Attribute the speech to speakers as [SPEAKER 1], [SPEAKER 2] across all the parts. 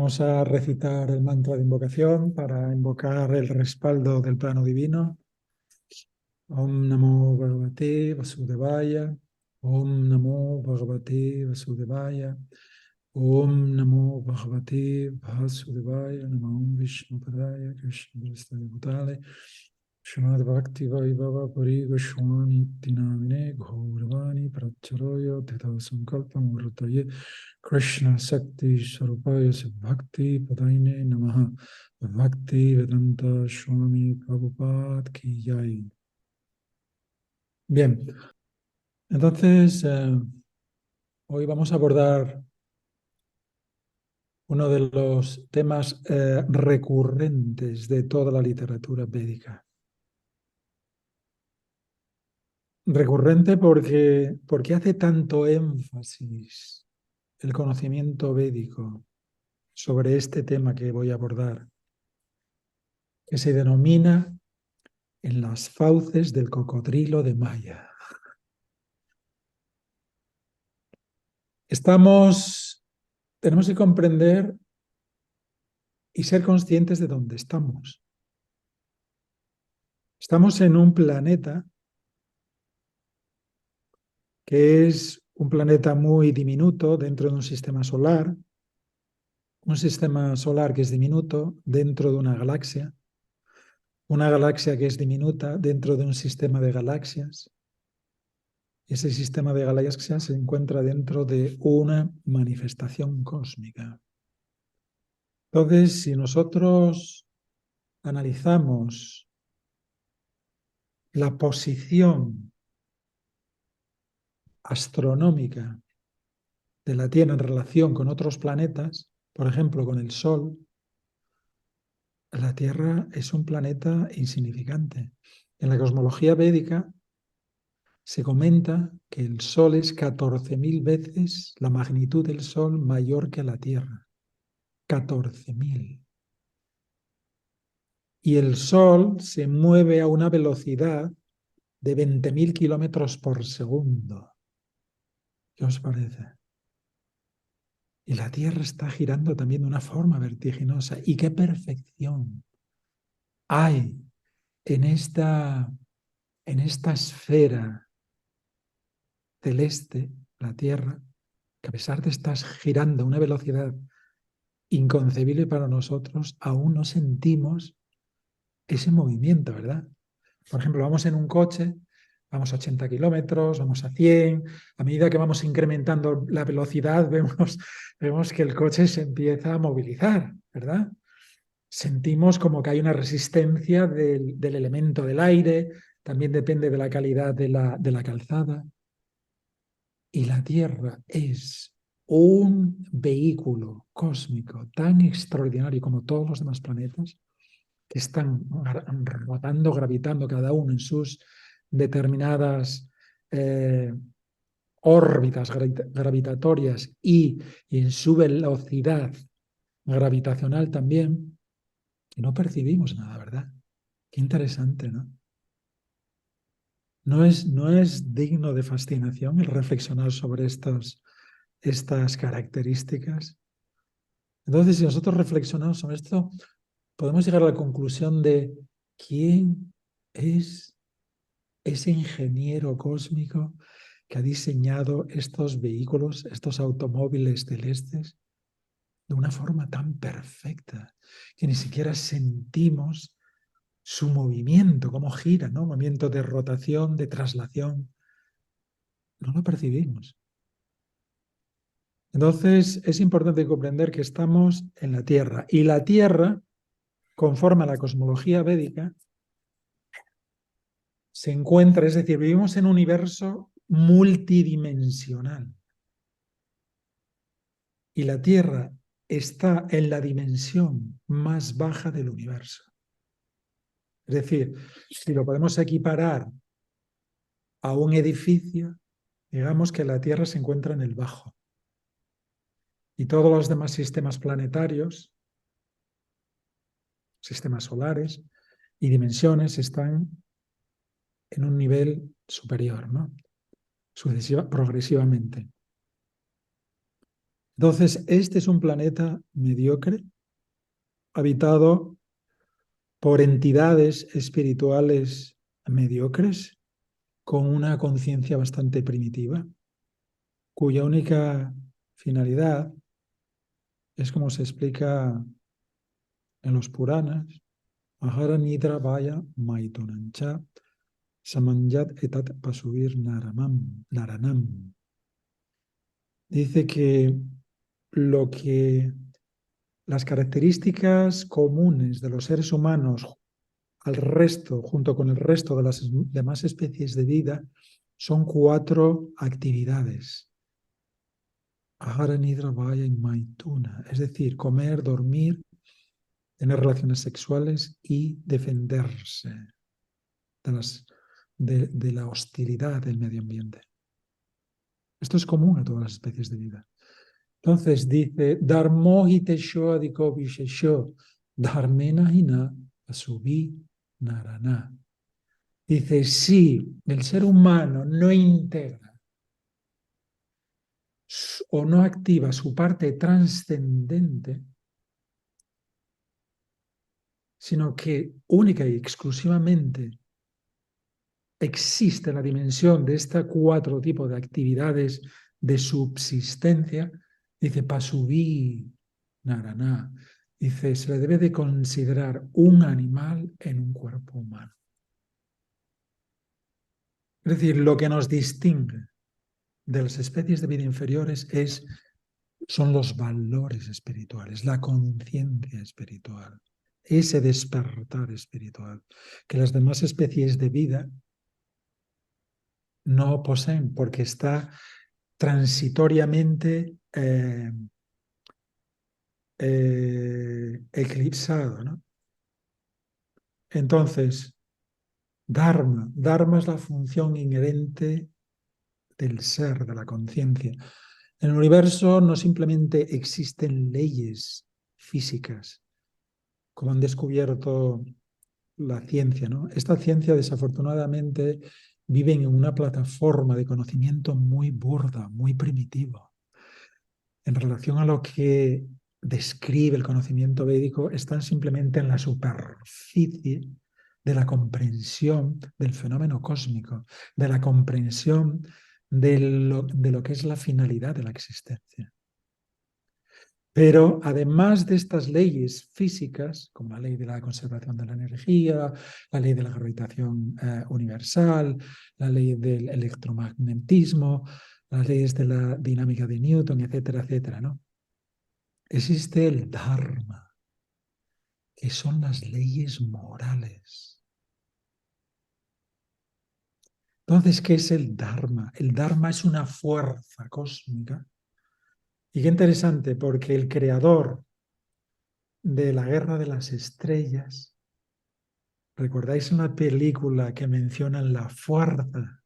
[SPEAKER 1] Vamos a recitar el mantra de invocación para invocar el respaldo del plano divino. Om Namo Bhagavate Vasudevaya. Om Namo Bhagavate Vasudevaya. Om Namo Bhagavate Vasudevaya. Namo Vishnupadaya Krishna Prasthaya Bhutale. Srimad Bhakti Vaibhava Puri Goswami Tinamine Gauravani Pracharoya Teta Sankalpa Murtaye Krishna Sakti Swarupaya Bhakti Padaine Namaha Bhakti Vedanta Swami Prabhupada Ki Jai. Bien, entonces hoy vamos a abordar uno de los temas recurrentes de toda la literatura védica. Recurrente porque hace tanto énfasis el conocimiento védico sobre este tema que voy a abordar, que se denomina en las fauces del cocodrilo de Maya. Tenemos que comprender y ser conscientes de dónde estamos. Estamos en un planeta que es un planeta muy diminuto dentro de un sistema solar que es diminuto dentro de una galaxia que es diminuta dentro de un sistema de galaxias. Ese sistema de galaxias se encuentra dentro de una manifestación cósmica. Entonces, si nosotros analizamos la posición astronómica de la Tierra en relación con otros planetas, por ejemplo, con el Sol, la Tierra es un planeta insignificante. En la cosmología védica se comenta que el Sol es 14.000 veces la magnitud del Sol mayor que la Tierra. 14.000. Y el Sol se mueve a una velocidad de 20.000 kilómetros por segundo. ¿Qué os parece? Y la Tierra está girando también de una forma vertiginosa. ¿Y qué perfección hay en esta esfera celeste, la Tierra, que a pesar de estar girando a una velocidad inconcebible para nosotros, aún no sentimos ese movimiento, ¿verdad? Por ejemplo, vamos en un coche, vamos a 80 kilómetros, vamos a 100, a medida que vamos incrementando la velocidad, vemos que el coche se empieza a movilizar, ¿verdad? Sentimos como que hay una resistencia del elemento del aire, también depende de la calidad de la calzada. Y la Tierra es un vehículo cósmico tan extraordinario como todos los demás planetas, que están rotando, gravitando cada uno en sus determinadas órbitas gravitatorias y en su velocidad gravitacional también, que no percibimos nada, ¿verdad? Qué interesante, ¿no? ¿No es digno de fascinación el reflexionar sobre estas características? Entonces, si nosotros reflexionamos sobre esto, podemos llegar a la conclusión de quién es ese ingeniero cósmico que ha diseñado estos vehículos, estos automóviles celestes, de una forma tan perfecta que ni siquiera sentimos su movimiento, cómo gira, ¿no? Movimiento de rotación, de traslación. No lo percibimos. Entonces, es importante comprender que estamos en la Tierra. Y la Tierra, conforme a la cosmología védica, se encuentra, es decir, vivimos en un universo multidimensional. Y la Tierra está en la dimensión más baja del universo. Es decir, si lo podemos equiparar a un edificio, digamos que la Tierra se encuentra en el bajo. Y todos los demás sistemas planetarios, sistemas solares y dimensiones están en un nivel superior, ¿no? Progresivamente. Entonces, este es un planeta mediocre, habitado por entidades espirituales mediocres, con una conciencia bastante primitiva, cuya única finalidad es, como se explica en los Puranas, Ahara Nidra Vaya Maitunancha Samanjat Etat Pasubir Naranam. Dice que lo que las características comunes de los seres humanos al resto, junto con el resto de las demás especies de vida, son 4 actividades. Ahara Nidra Vaya y Maituna, es decir, comer, dormir, tener relaciones sexuales y defenderse de la hostilidad del medio ambiente. Esto es común a todas las especies de vida. Entonces dice, Dharmohi tesho adiko vishesho, dharmena hina asubi narana. Dice, si el ser humano no integra o no activa su parte trascendente, sino que única y exclusivamente existe la dimensión de estos 4 tipos de actividades de subsistencia, dice Pasubí Naraná, dice, se le debe de considerar un animal en un cuerpo humano. Es decir, lo que nos distingue de las especies de vida inferiores son los valores espirituales, la conciencia espiritual, ese despertar espiritual, que las demás especies de vida no poseen, porque está transitoriamente eclipsado, ¿no? Entonces, Dharma es la función inherente del ser, de la conciencia. En el universo no simplemente existen leyes físicas, como han descubierto la ciencia, ¿no? Esta ciencia, desafortunadamente, vive en una plataforma de conocimiento muy burda, muy primitiva. En relación a lo que describe el conocimiento védico, están simplemente en la superficie de la comprensión del fenómeno cósmico, de la comprensión de lo que es la finalidad de la existencia. Pero además de estas leyes físicas, como la ley de la conservación de la energía, la ley de la gravitación universal, la ley del electromagnetismo, las leyes de la dinámica de Newton, etcétera, etcétera, ¿no? Existe el Dharma, que son las leyes morales. Entonces, ¿qué es el Dharma? El Dharma es una fuerza cósmica. Y qué interesante, porque el creador de la Guerra de las Estrellas, ¿recordáis una película que mencionan la fuerza?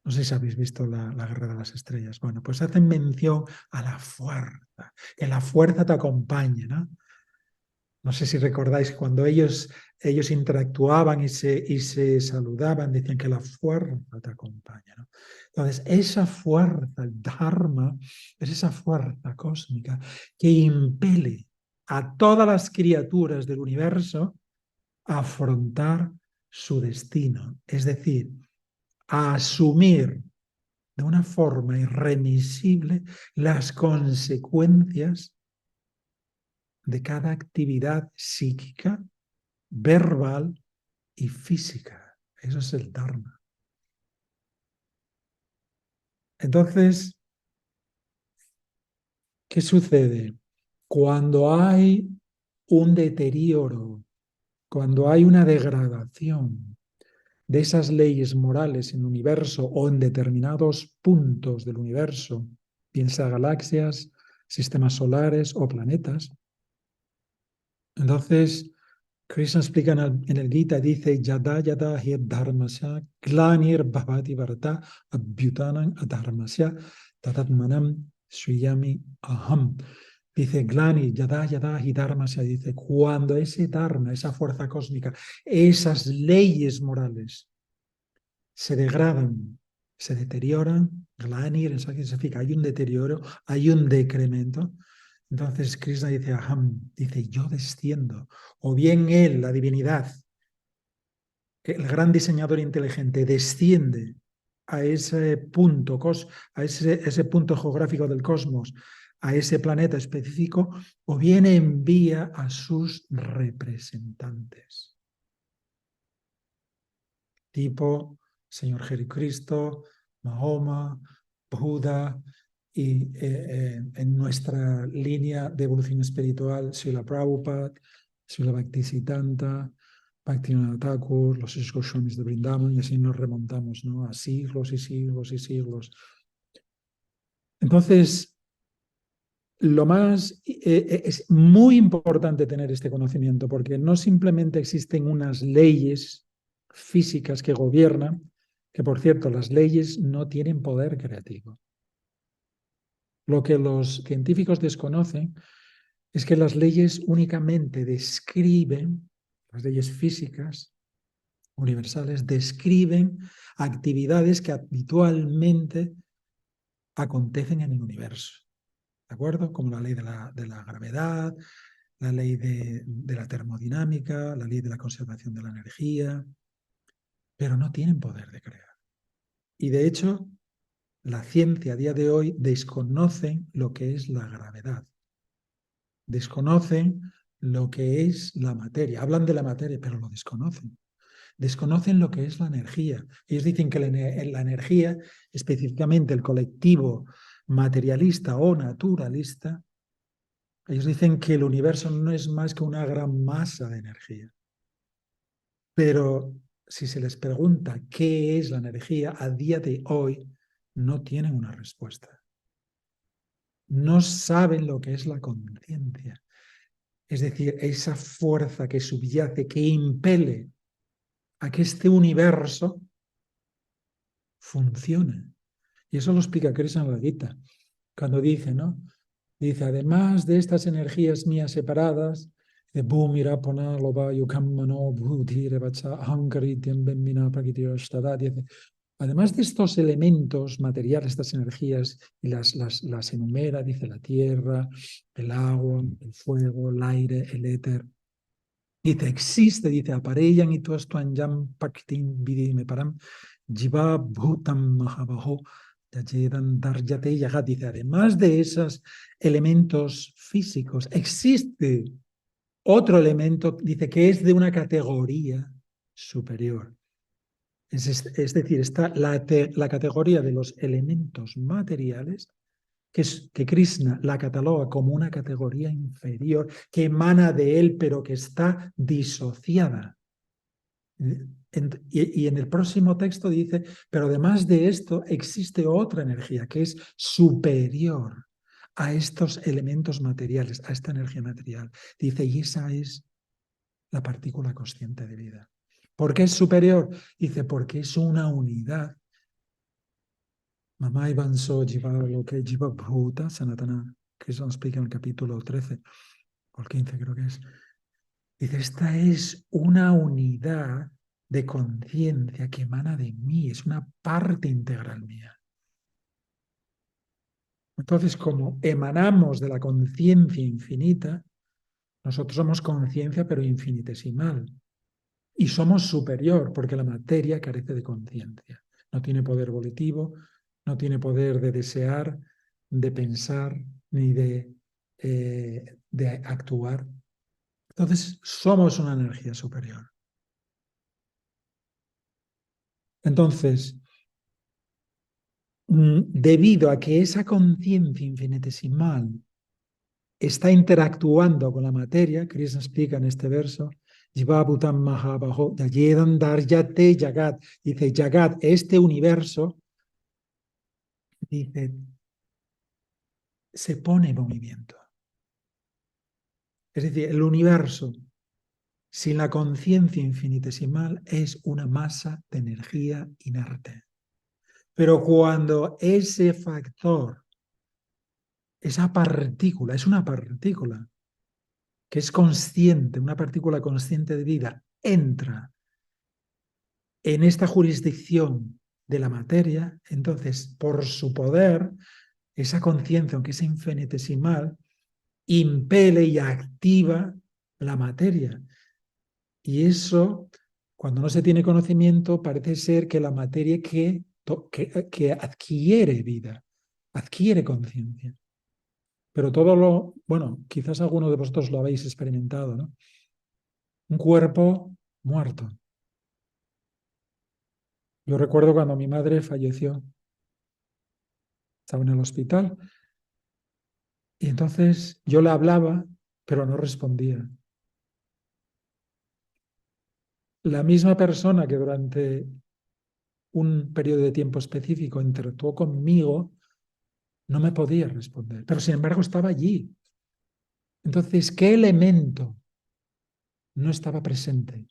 [SPEAKER 1] No sé si habéis visto la Guerra de las Estrellas. Bueno, pues hacen mención a la fuerza, que la fuerza te acompañe, ¿no? No sé si recordáis cuando ellos interactuaban y se saludaban, decían que la fuerza te acompaña, ¿no? Entonces, esa fuerza, el Dharma, es esa fuerza cósmica que impele a todas las criaturas del universo a afrontar su destino, es decir, a asumir de una forma irremisible las consecuencias de cada actividad psíquica, verbal y física. Eso es el Dharma. Entonces, ¿qué sucede? Cuando hay un deterioro, cuando hay una degradación de esas leyes morales en el universo o en determinados puntos del universo, piensa galaxias, sistemas solares o planetas, entonces Krishna explica en el Gita, dice, Yada yada hi dharmasya glanir bhavati varta abhyutanam adharmasya tatatmanam sriyami aham. Dice, Glani, yada yada hi dharmasya, dice, cuando ese dharma, esa fuerza cósmica, esas leyes morales se degradan, se deterioran, glanir, eso significa hay un deterioro, hay un decremento. Entonces Krishna dice, aham, dice, yo desciendo. O bien él, la divinidad, el gran diseñador inteligente, desciende a ese punto, a ese punto geográfico del cosmos, a ese planeta específico, o bien envía a sus representantes, tipo Señor Jesucristo, Mahoma, Buda, y en nuestra línea de evolución espiritual, Srila Prabhupada, Srila Bhaktisiddhanta, Bhaktivinoda Thakur, los seis Goswamis de Vrindavan, y así nos remontamos, ¿no?, a siglos y siglos y siglos. Entonces, es muy importante tener este conocimiento, porque no simplemente existen unas leyes físicas que gobiernan, que por cierto, las leyes no tienen poder creativo. Lo que los científicos desconocen es que las leyes únicamente describen, las leyes físicas universales, describen actividades que habitualmente acontecen en el universo. ¿De acuerdo? Como la ley de la gravedad, la ley de la termodinámica, la ley de la conservación de la energía, pero no tienen poder de crear. Y de hecho, la ciencia a día de hoy desconoce lo que es la gravedad, desconocen lo que es la materia, hablan de la materia, pero lo desconocen. Desconocen lo que es la energía. Ellos dicen que la energía, específicamente el colectivo materialista o naturalista, ellos dicen que el universo no es más que una gran masa de energía. Pero si se les pregunta qué es la energía, a día de hoy no tienen una respuesta. No saben lo que es la conciencia. Es decir, esa fuerza que subyace, que impele a que este universo funcione. Y eso lo explica Krishna en la Gita, cuando dice, ¿no? Dice, además de estas energías mías separadas, de Bhumirapona, Loba, Yukammano, Bhuti, Revacha, Ahankarityam, Bemmina, Prakitiyashtada, dice, además de estos elementos materiales, estas energías, y las enumera, dice la tierra, el agua, el fuego, el aire, el éter. Dice, existe, dice, aparellan y tuastuanyam paktin vidime param, jiva bhutam mahabaho, yayedan daryate yagat. Dice, además de esos elementos físicos, existe otro elemento, dice, que es de una categoría superior. Es decir, está la categoría de los elementos materiales, que Krishna la cataloga como una categoría inferior, que emana de él, pero que está disociada. Y en el próximo texto dice, pero además de esto existe otra energía que es superior a estos elementos materiales, a esta energía material. Dice, y esa es la partícula consciente de vida. ¿Por qué es superior? Dice, porque es una unidad. Mamá Ivanso Jiva lo que Jiva Bhuta Sanatana, que eso nos explica en el capítulo 13 o el 15 creo que es. Dice, esta es una unidad de conciencia que emana de mí, es una parte integral mía. Entonces, como emanamos de la conciencia infinita, nosotros somos conciencia pero infinitesimal. Y somos superior porque la materia carece de conciencia. No tiene poder volitivo, no tiene poder de desear, de pensar, ni de actuar. Entonces, somos una energía superior. Entonces, debido a que esa conciencia infinitesimal está interactuando con la materia, Krishna explica en este verso, Jivabutam Mahabaho, Yayedan Daryate Jagat, dice Jagat, este universo, dice, se pone en movimiento. Es decir, el universo, sin la conciencia infinitesimal, es una masa de energía inerte. Pero cuando ese factor, esa partícula, es una partícula que es consciente, una partícula consciente de vida, entra en esta jurisdicción de la materia, entonces por su poder, esa conciencia, aunque es infinitesimal, impele y activa la materia. Y eso, cuando no se tiene conocimiento, parece ser que la materia que adquiere vida, adquiere conciencia. Pero todo lo, bueno, quizás alguno de vosotros lo habéis experimentado, ¿no? Un cuerpo muerto. Yo recuerdo cuando mi madre falleció, estaba en el hospital, y entonces yo le hablaba, pero no respondía. La misma persona que durante un periodo de tiempo específico interactuó conmigo, no me podía responder, pero sin embargo estaba allí. Entonces, ¿qué elemento no estaba presente?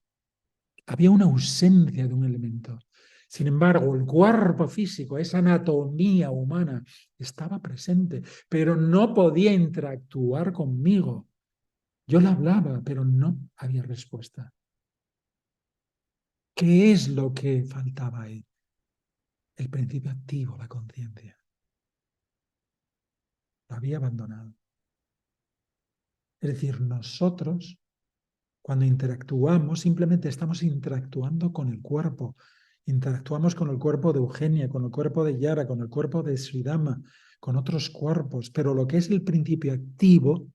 [SPEAKER 1] Había una ausencia de un elemento. Sin embargo, el cuerpo físico, esa anatomía humana, estaba presente, pero no podía interactuar conmigo. Yo le hablaba, pero no había respuesta. ¿Qué es lo que faltaba ahí? El principio activo, la conciencia. Lo había abandonado. Es decir, nosotros, cuando interactuamos, simplemente estamos interactuando con el cuerpo. Interactuamos con el cuerpo de Eugenia, con el cuerpo de Yara, con el cuerpo de Sridhama, con otros cuerpos. Pero lo que es el principio activo,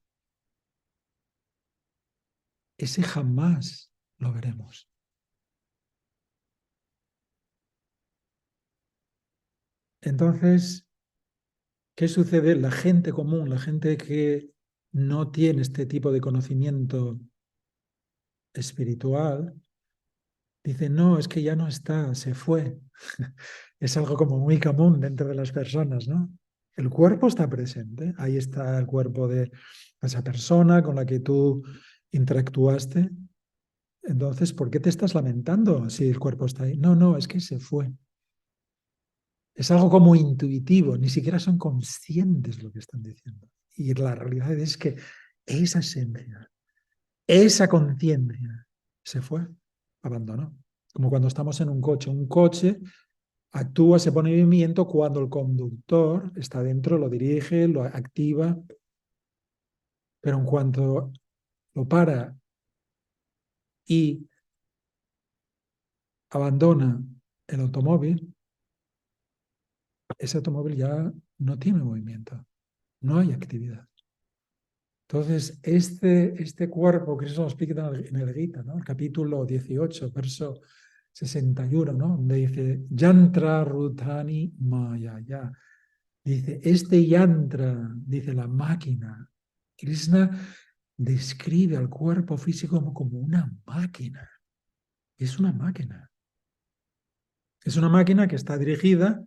[SPEAKER 1] ese jamás lo veremos. Entonces, ¿qué sucede? La gente común, la gente que no tiene este tipo de conocimiento espiritual, dice, no, es que ya no está, se fue. Es algo como muy común dentro de las personas, ¿no? El cuerpo está presente, ahí está el cuerpo de esa persona con la que tú interactuaste. Entonces, ¿por qué te estás lamentando si el cuerpo está ahí? No, no, es que se fue. Es algo como intuitivo, ni siquiera son conscientes de lo que están diciendo. Y la realidad es que esa esencia, esa conciencia se fue, abandonó. Como cuando estamos en un coche actúa, se pone en movimiento cuando el conductor está dentro, lo dirige, lo activa, pero en cuanto lo para y abandona el automóvil, ese automóvil ya no tiene movimiento, no hay actividad. Entonces, este cuerpo, que eso lo explica en el Gita, ¿no? El capítulo 18, verso 61, ¿no? Donde dice, Yantra Rutani Mayaya. Dice, este yantra, dice la máquina. Krishna describe al cuerpo físico como una máquina. Es una máquina. Es una máquina que está dirigida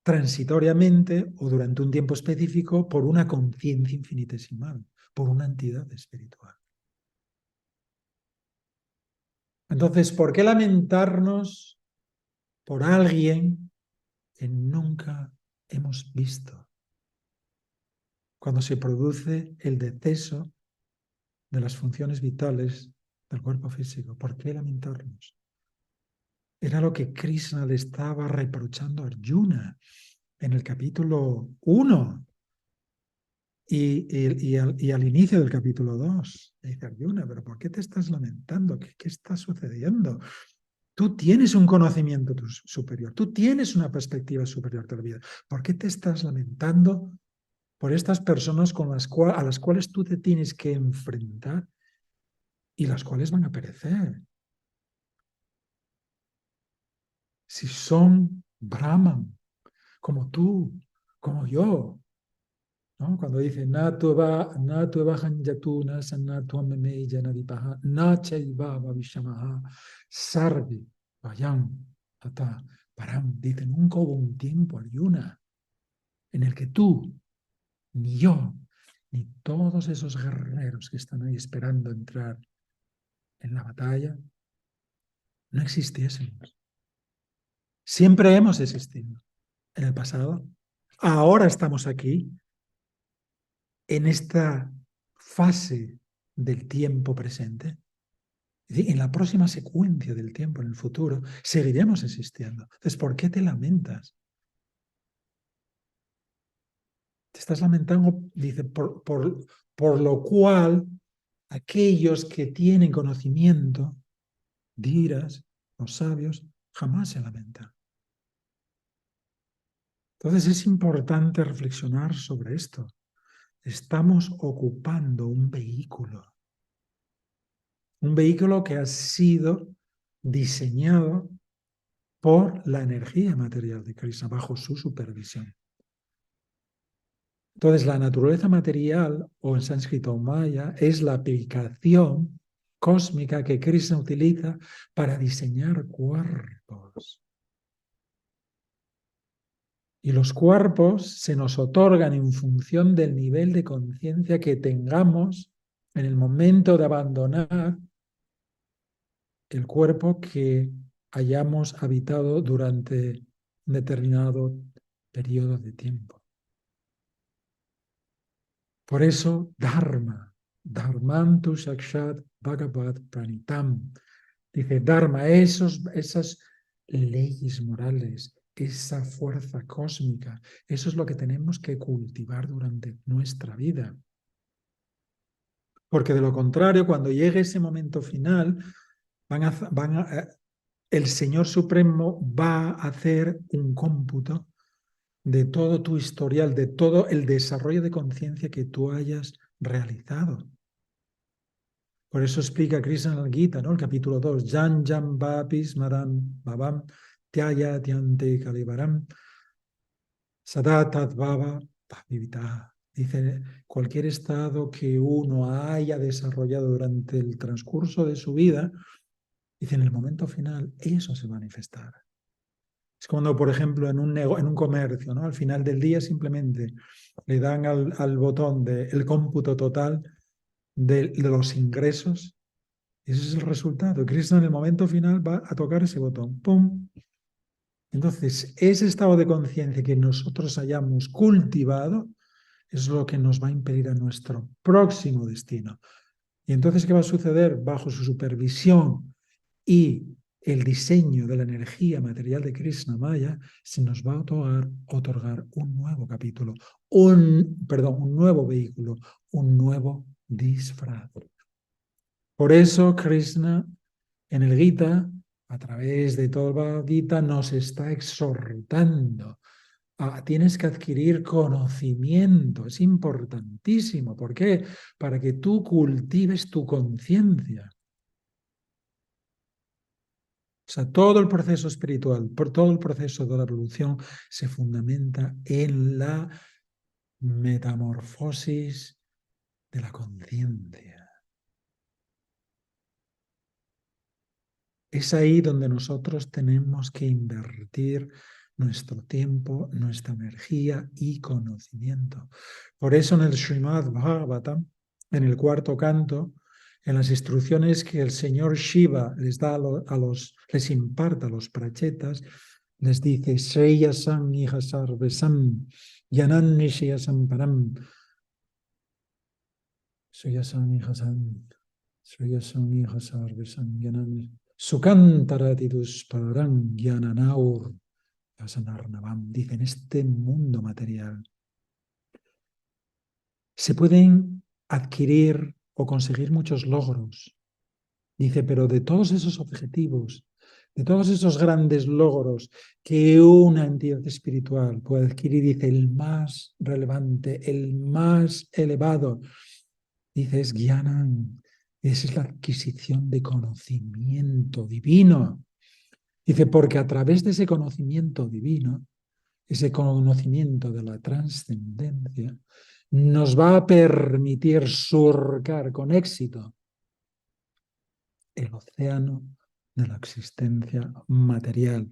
[SPEAKER 1] transitoriamente o durante un tiempo específico por una conciencia infinitesimal, por una entidad espiritual. Entonces, ¿por qué lamentarnos por alguien que nunca hemos visto? Cuando se produce el deceso de las funciones vitales del cuerpo físico. ¿Por qué lamentarnos? Era lo que Krishna le estaba reprochando a Arjuna en el capítulo 1 y al inicio del capítulo 2. Le dice Arjuna, pero ¿por qué te estás lamentando? ¿Qué está sucediendo? Tú tienes un conocimiento superior, tú tienes una perspectiva superior de la vida. ¿Por qué te estás lamentando por estas personas a las cuales tú te tienes que enfrentar y las cuales van a perecer? Si son Brahman, como tú, como yo, ¿no? Cuando dice Natu Yatuna Sanatu Meme Janadipaha Nachaiva Vishamaha Sarvi Vayam Tata Param. Dice, nunca hubo un tiempo, Arjuna, en el que tú, ni yo, ni todos esos guerreros que están ahí esperando entrar en la batalla, no existiésemos. Siempre hemos existido en el pasado. Ahora estamos aquí, en esta fase del tiempo presente. Es decir, en la próxima secuencia del tiempo, en el futuro, seguiremos existiendo. Entonces, ¿por qué te lamentas? Te estás lamentando, dice, por lo cual aquellos que tienen conocimiento, dirás, los sabios, jamás se lamentan. Entonces es importante reflexionar sobre esto. Estamos ocupando un vehículo que ha sido diseñado por la energía material de Krishna bajo su supervisión. Entonces, la naturaleza material, o en sánscrito maya, es la aplicación cósmica que Krishna utiliza para diseñar cuerpos. Y los cuerpos se nos otorgan en función del nivel de conciencia que tengamos en el momento de abandonar el cuerpo que hayamos habitado durante un determinado periodo de tiempo. Por eso, Dharma, Dharmantu Sakshat Bhagavad Pranitam, dice Dharma, esas leyes morales, esa fuerza cósmica, eso es lo que tenemos que cultivar durante nuestra vida. Porque de lo contrario, cuando llegue ese momento final, el Señor Supremo va a hacer un cómputo de todo tu historial, de todo el desarrollo de conciencia que tú hayas realizado. Por eso explica Krishna en el Gita, ¿no? El capítulo 2, Jan Jam Bapis Maram Babam Tyaya Tyante Kalivaram Sada Tadbhava Bhavivita. Dice, cualquier estado que uno haya desarrollado durante el transcurso de su vida, dice, en el momento final, eso se va a manifestar. Es cuando, por ejemplo, en un comercio, ¿no? Al final del día simplemente le dan al botón del cómputo total de los ingresos. Ese es el resultado. Krishna en el momento final va a tocar ese botón. ¡Pum! Entonces, ese estado de conciencia que nosotros hayamos cultivado es lo que nos va a impedir a nuestro próximo destino. Y entonces, ¿qué va a suceder? Bajo su supervisión y el diseño de la energía material de Krishna Maya, se nos va a otorgar un nuevo capítulo, un nuevo vehículo, un nuevo disfraz. Por eso Krishna en el Gita, a través de todo el Bhagavad Gita, nos está exhortando a tienes que adquirir conocimiento, es importantísimo. ¿Por qué? Para que tú cultives tu conciencia. O sea, todo el proceso espiritual, todo el proceso de la evolución se fundamenta en la metamorfosis de la conciencia. Es ahí donde nosotros tenemos que invertir nuestro tiempo, nuestra energía y conocimiento. Por eso en el Srimad Bhagavatam, en el cuarto canto, en las instrucciones que el señor Shiva les da les imparta a los prachetas, les dice Sreyasam ihasarvesam yanan nishayasam param Sreyasam ihasarvesam yanan Sukantaratitus param gyananaur yasanarnavam. Dice, en este mundo material se pueden adquirir o conseguir muchos logros. Dice, pero de todos esos objetivos, de todos esos grandes logros que una entidad espiritual puede adquirir, dice, el más relevante, el más elevado, dice, es Gyanan. Esa es la adquisición de conocimiento divino. Dice, porque a través de ese conocimiento divino, ese conocimiento de la trascendencia, nos va a permitir surcar con éxito el océano de la existencia material,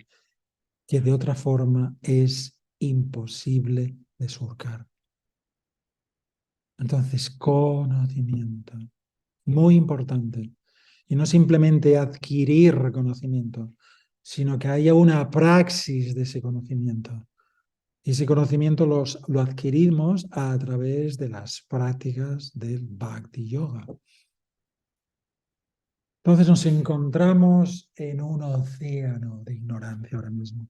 [SPEAKER 1] que de otra forma es imposible de surcar. Entonces, conocimiento, muy importante. Y no simplemente adquirir conocimiento, sino que haya una praxis de ese conocimiento. Y ese conocimiento lo adquirimos a través de las prácticas del Bhakti Yoga. Entonces nos encontramos en un océano de ignorancia ahora mismo.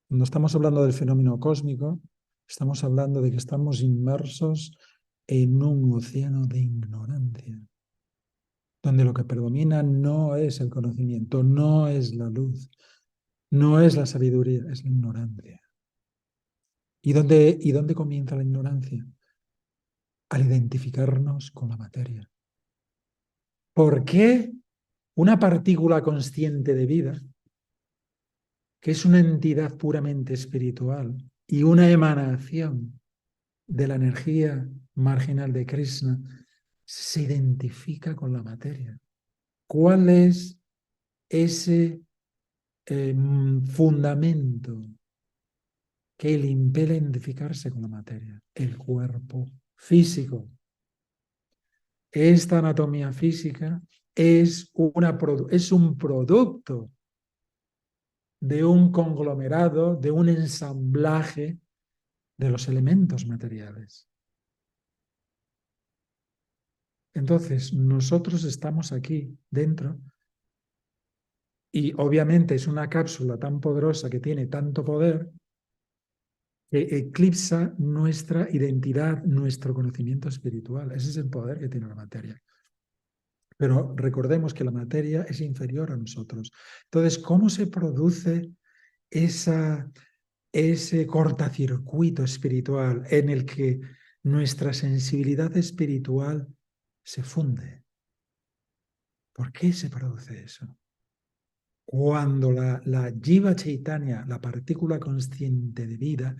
[SPEAKER 1] Cuando estamos hablando del fenómeno cósmico, estamos hablando de que estamos inmersos en un océano de ignorancia, donde lo que predomina no es el conocimiento, no es la luz, no es la sabiduría, es la ignorancia. ¿Y dónde comienza la ignorancia? Al identificarnos con la materia. ¿Por qué una partícula consciente de vida, que es una entidad puramente espiritual y una emanación de la energía marginal de Krishna, se identifica con la materia? ¿Cuál es ese fundamento que le impele a identificarse con la materia? El cuerpo físico. Esta anatomía física es un producto de un conglomerado, de un ensamblaje de los elementos materiales. Entonces, nosotros estamos aquí dentro y obviamente es una cápsula tan poderosa que tiene tanto poder que eclipsa nuestra identidad, nuestro conocimiento espiritual. Ese es el poder que tiene la materia. Pero recordemos que la materia es inferior a nosotros. Entonces, ¿cómo se produce ese cortacircuito espiritual en el que nuestra sensibilidad espiritual se funde? ¿Por qué se produce eso? Cuando la Jiva Chaitanya, la partícula consciente de vida,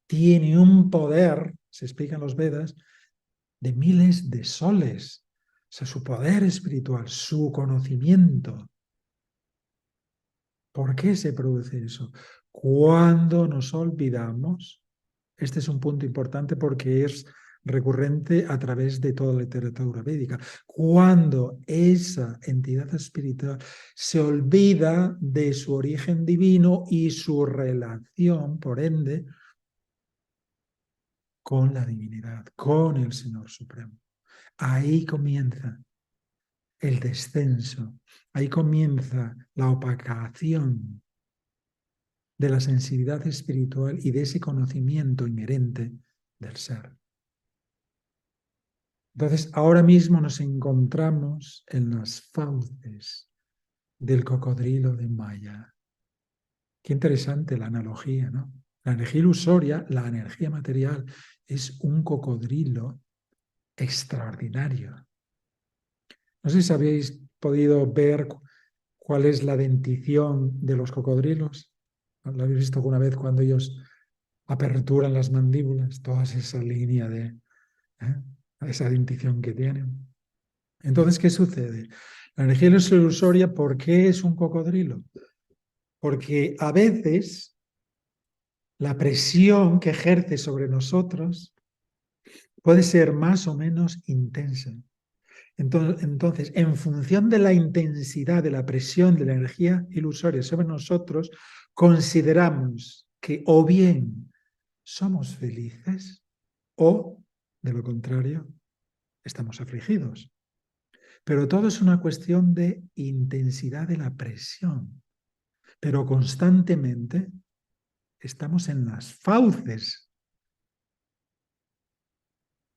[SPEAKER 1] tiene un poder, se explica en los Vedas, de miles de soles. O sea, su poder espiritual, su conocimiento. ¿Por qué se produce eso? Cuando nos olvidamos, este es un punto importante porque es recurrente a través de toda la literatura védica, cuando esa entidad espiritual se olvida de su origen divino y su relación, por ende, con la divinidad, con el Señor Supremo. Ahí comienza el descenso, ahí comienza la opacación de la sensibilidad espiritual y de ese conocimiento inherente del ser. Entonces, ahora mismo nos encontramos en las fauces del cocodrilo de Maya. Qué interesante la analogía, ¿no? La energía ilusoria, la energía material, es un cocodrilo extraordinario. No sé si habéis podido ver cuál es la dentición de los cocodrilos. ¿Lo habéis visto alguna vez cuando ellos aperturan las mandíbulas? Toda esa línea de esa dentición que tienen. Entonces, ¿qué sucede? La energía ilusoria, ¿por qué es un cocodrilo? Porque a veces la presión que ejerce sobre nosotros puede ser más o menos intensa. Entonces, en función de la intensidad de la presión de la energía ilusoria sobre nosotros, consideramos que o bien somos felices o, de lo contrario, estamos afligidos. Pero todo es una cuestión de intensidad de la presión. Pero constantemente estamos en las fauces.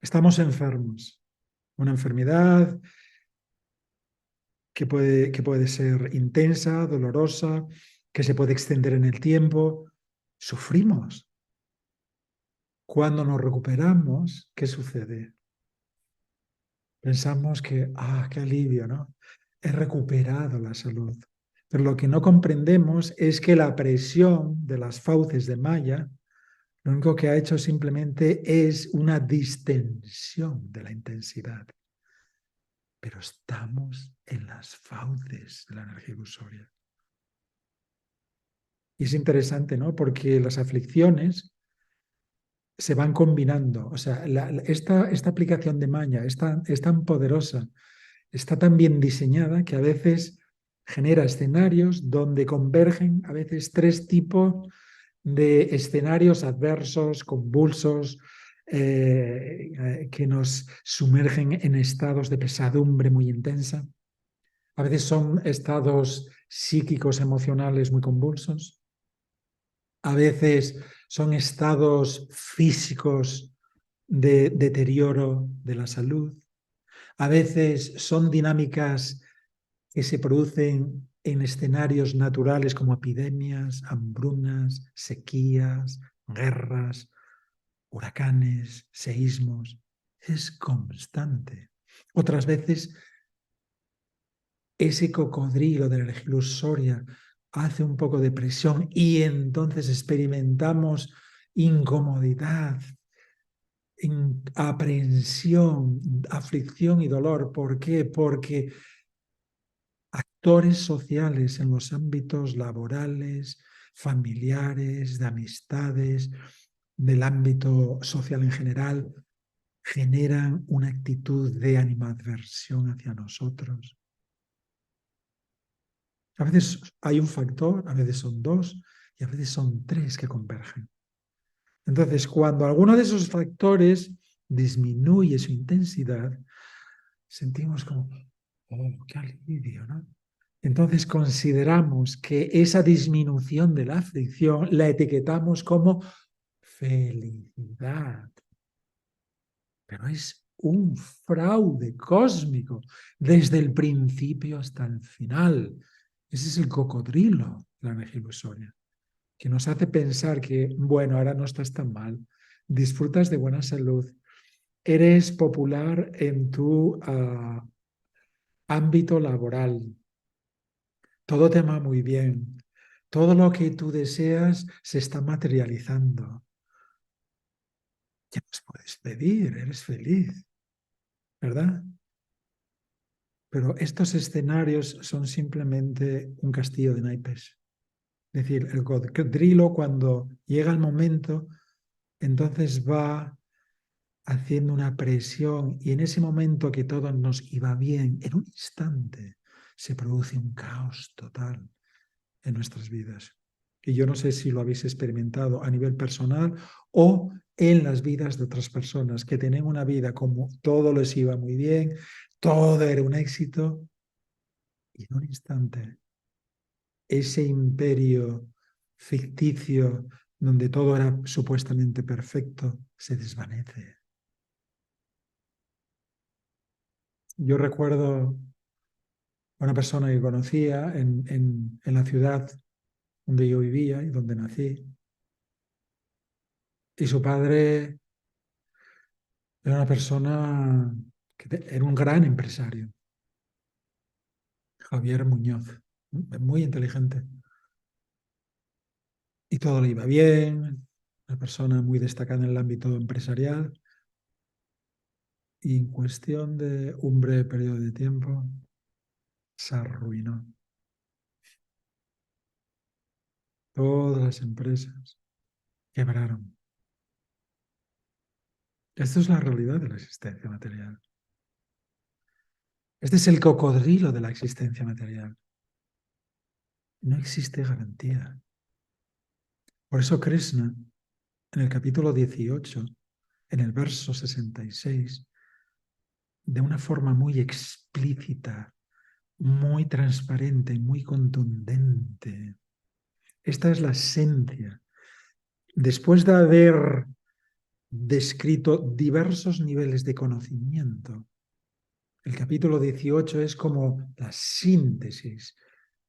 [SPEAKER 1] Estamos enfermos. Una enfermedad que puede ser intensa, dolorosa, que se puede extender en el tiempo. Sufrimos. Cuando nos recuperamos, ¿qué sucede? Pensamos que, qué alivio, ¿no? He recuperado la salud. Pero lo que no comprendemos es que la presión de las fauces de Maya lo único que ha hecho simplemente es una distensión de la intensidad. Pero estamos en las fauces de la energía ilusoria. Y es interesante, ¿no? Porque las aflicciones se van combinando. O sea, esta aplicación de Maya es tan poderosa, está tan bien diseñada que a veces genera escenarios donde convergen a veces tres tipos de escenarios adversos, convulsos, que nos sumergen en estados de pesadumbre muy intensa. A veces son estados psíquicos, emocionales muy convulsos. A veces son estados físicos de deterioro de la salud. A veces son dinámicas que se producen en escenarios naturales como epidemias, hambrunas, sequías, guerras, huracanes, seísmos. Es constante. Otras veces ese cocodrilo del Aeschylus Soria hace un poco de presión y entonces experimentamos incomodidad, aprehensión, aflicción y dolor. ¿Por qué? Porque actores sociales en los ámbitos laborales, familiares, de amistades, del ámbito social en general, generan una actitud de animadversión hacia nosotros. A veces hay un factor, a veces son dos y a veces son tres que convergen. Entonces, cuando alguno de esos factores disminuye su intensidad, sentimos como, oh, qué alivio, ¿no? Entonces consideramos que esa disminución de la aflicción la etiquetamos como felicidad. Pero es un fraude cósmico desde el principio hasta el final. Ese es el cocodrilo de la energía ilusoria, que nos hace pensar que, bueno, ahora no estás tan mal, disfrutas de buena salud, eres popular en tu ámbito laboral, todo te va muy bien, todo lo que tú deseas se está materializando. Ya nos puedes pedir, eres feliz, ¿verdad? Pero estos escenarios son simplemente un castillo de naipes. Es decir, el cocodrilo cuando llega el momento, entonces va haciendo una presión y en ese momento que todo nos iba bien, en un instante se produce un caos total en nuestras vidas. Y yo no sé si lo habéis experimentado a nivel personal o en las vidas de otras personas que tenían una vida como todo les iba muy bien, todo era un éxito y en un instante ese imperio ficticio donde todo era supuestamente perfecto se desvanece. Yo recuerdo a una persona que conocía en la ciudad donde yo vivía y donde nací, y su padre era una persona que era un gran empresario, Javier Muñoz, muy inteligente, y todo le iba bien, una persona muy destacada en el ámbito empresarial, y en cuestión de un breve periodo de tiempo se arruinó. Todas las empresas quebraron. Esto es la realidad de la existencia material. Este es el cocodrilo de la existencia material. No existe garantía. Por eso Krishna, en el capítulo 18, en el verso 66, de una forma muy explícita, muy transparente, muy contundente, esta es la esencia. Después de haber descrito diversos niveles de conocimiento, el capítulo 18 es como la síntesis,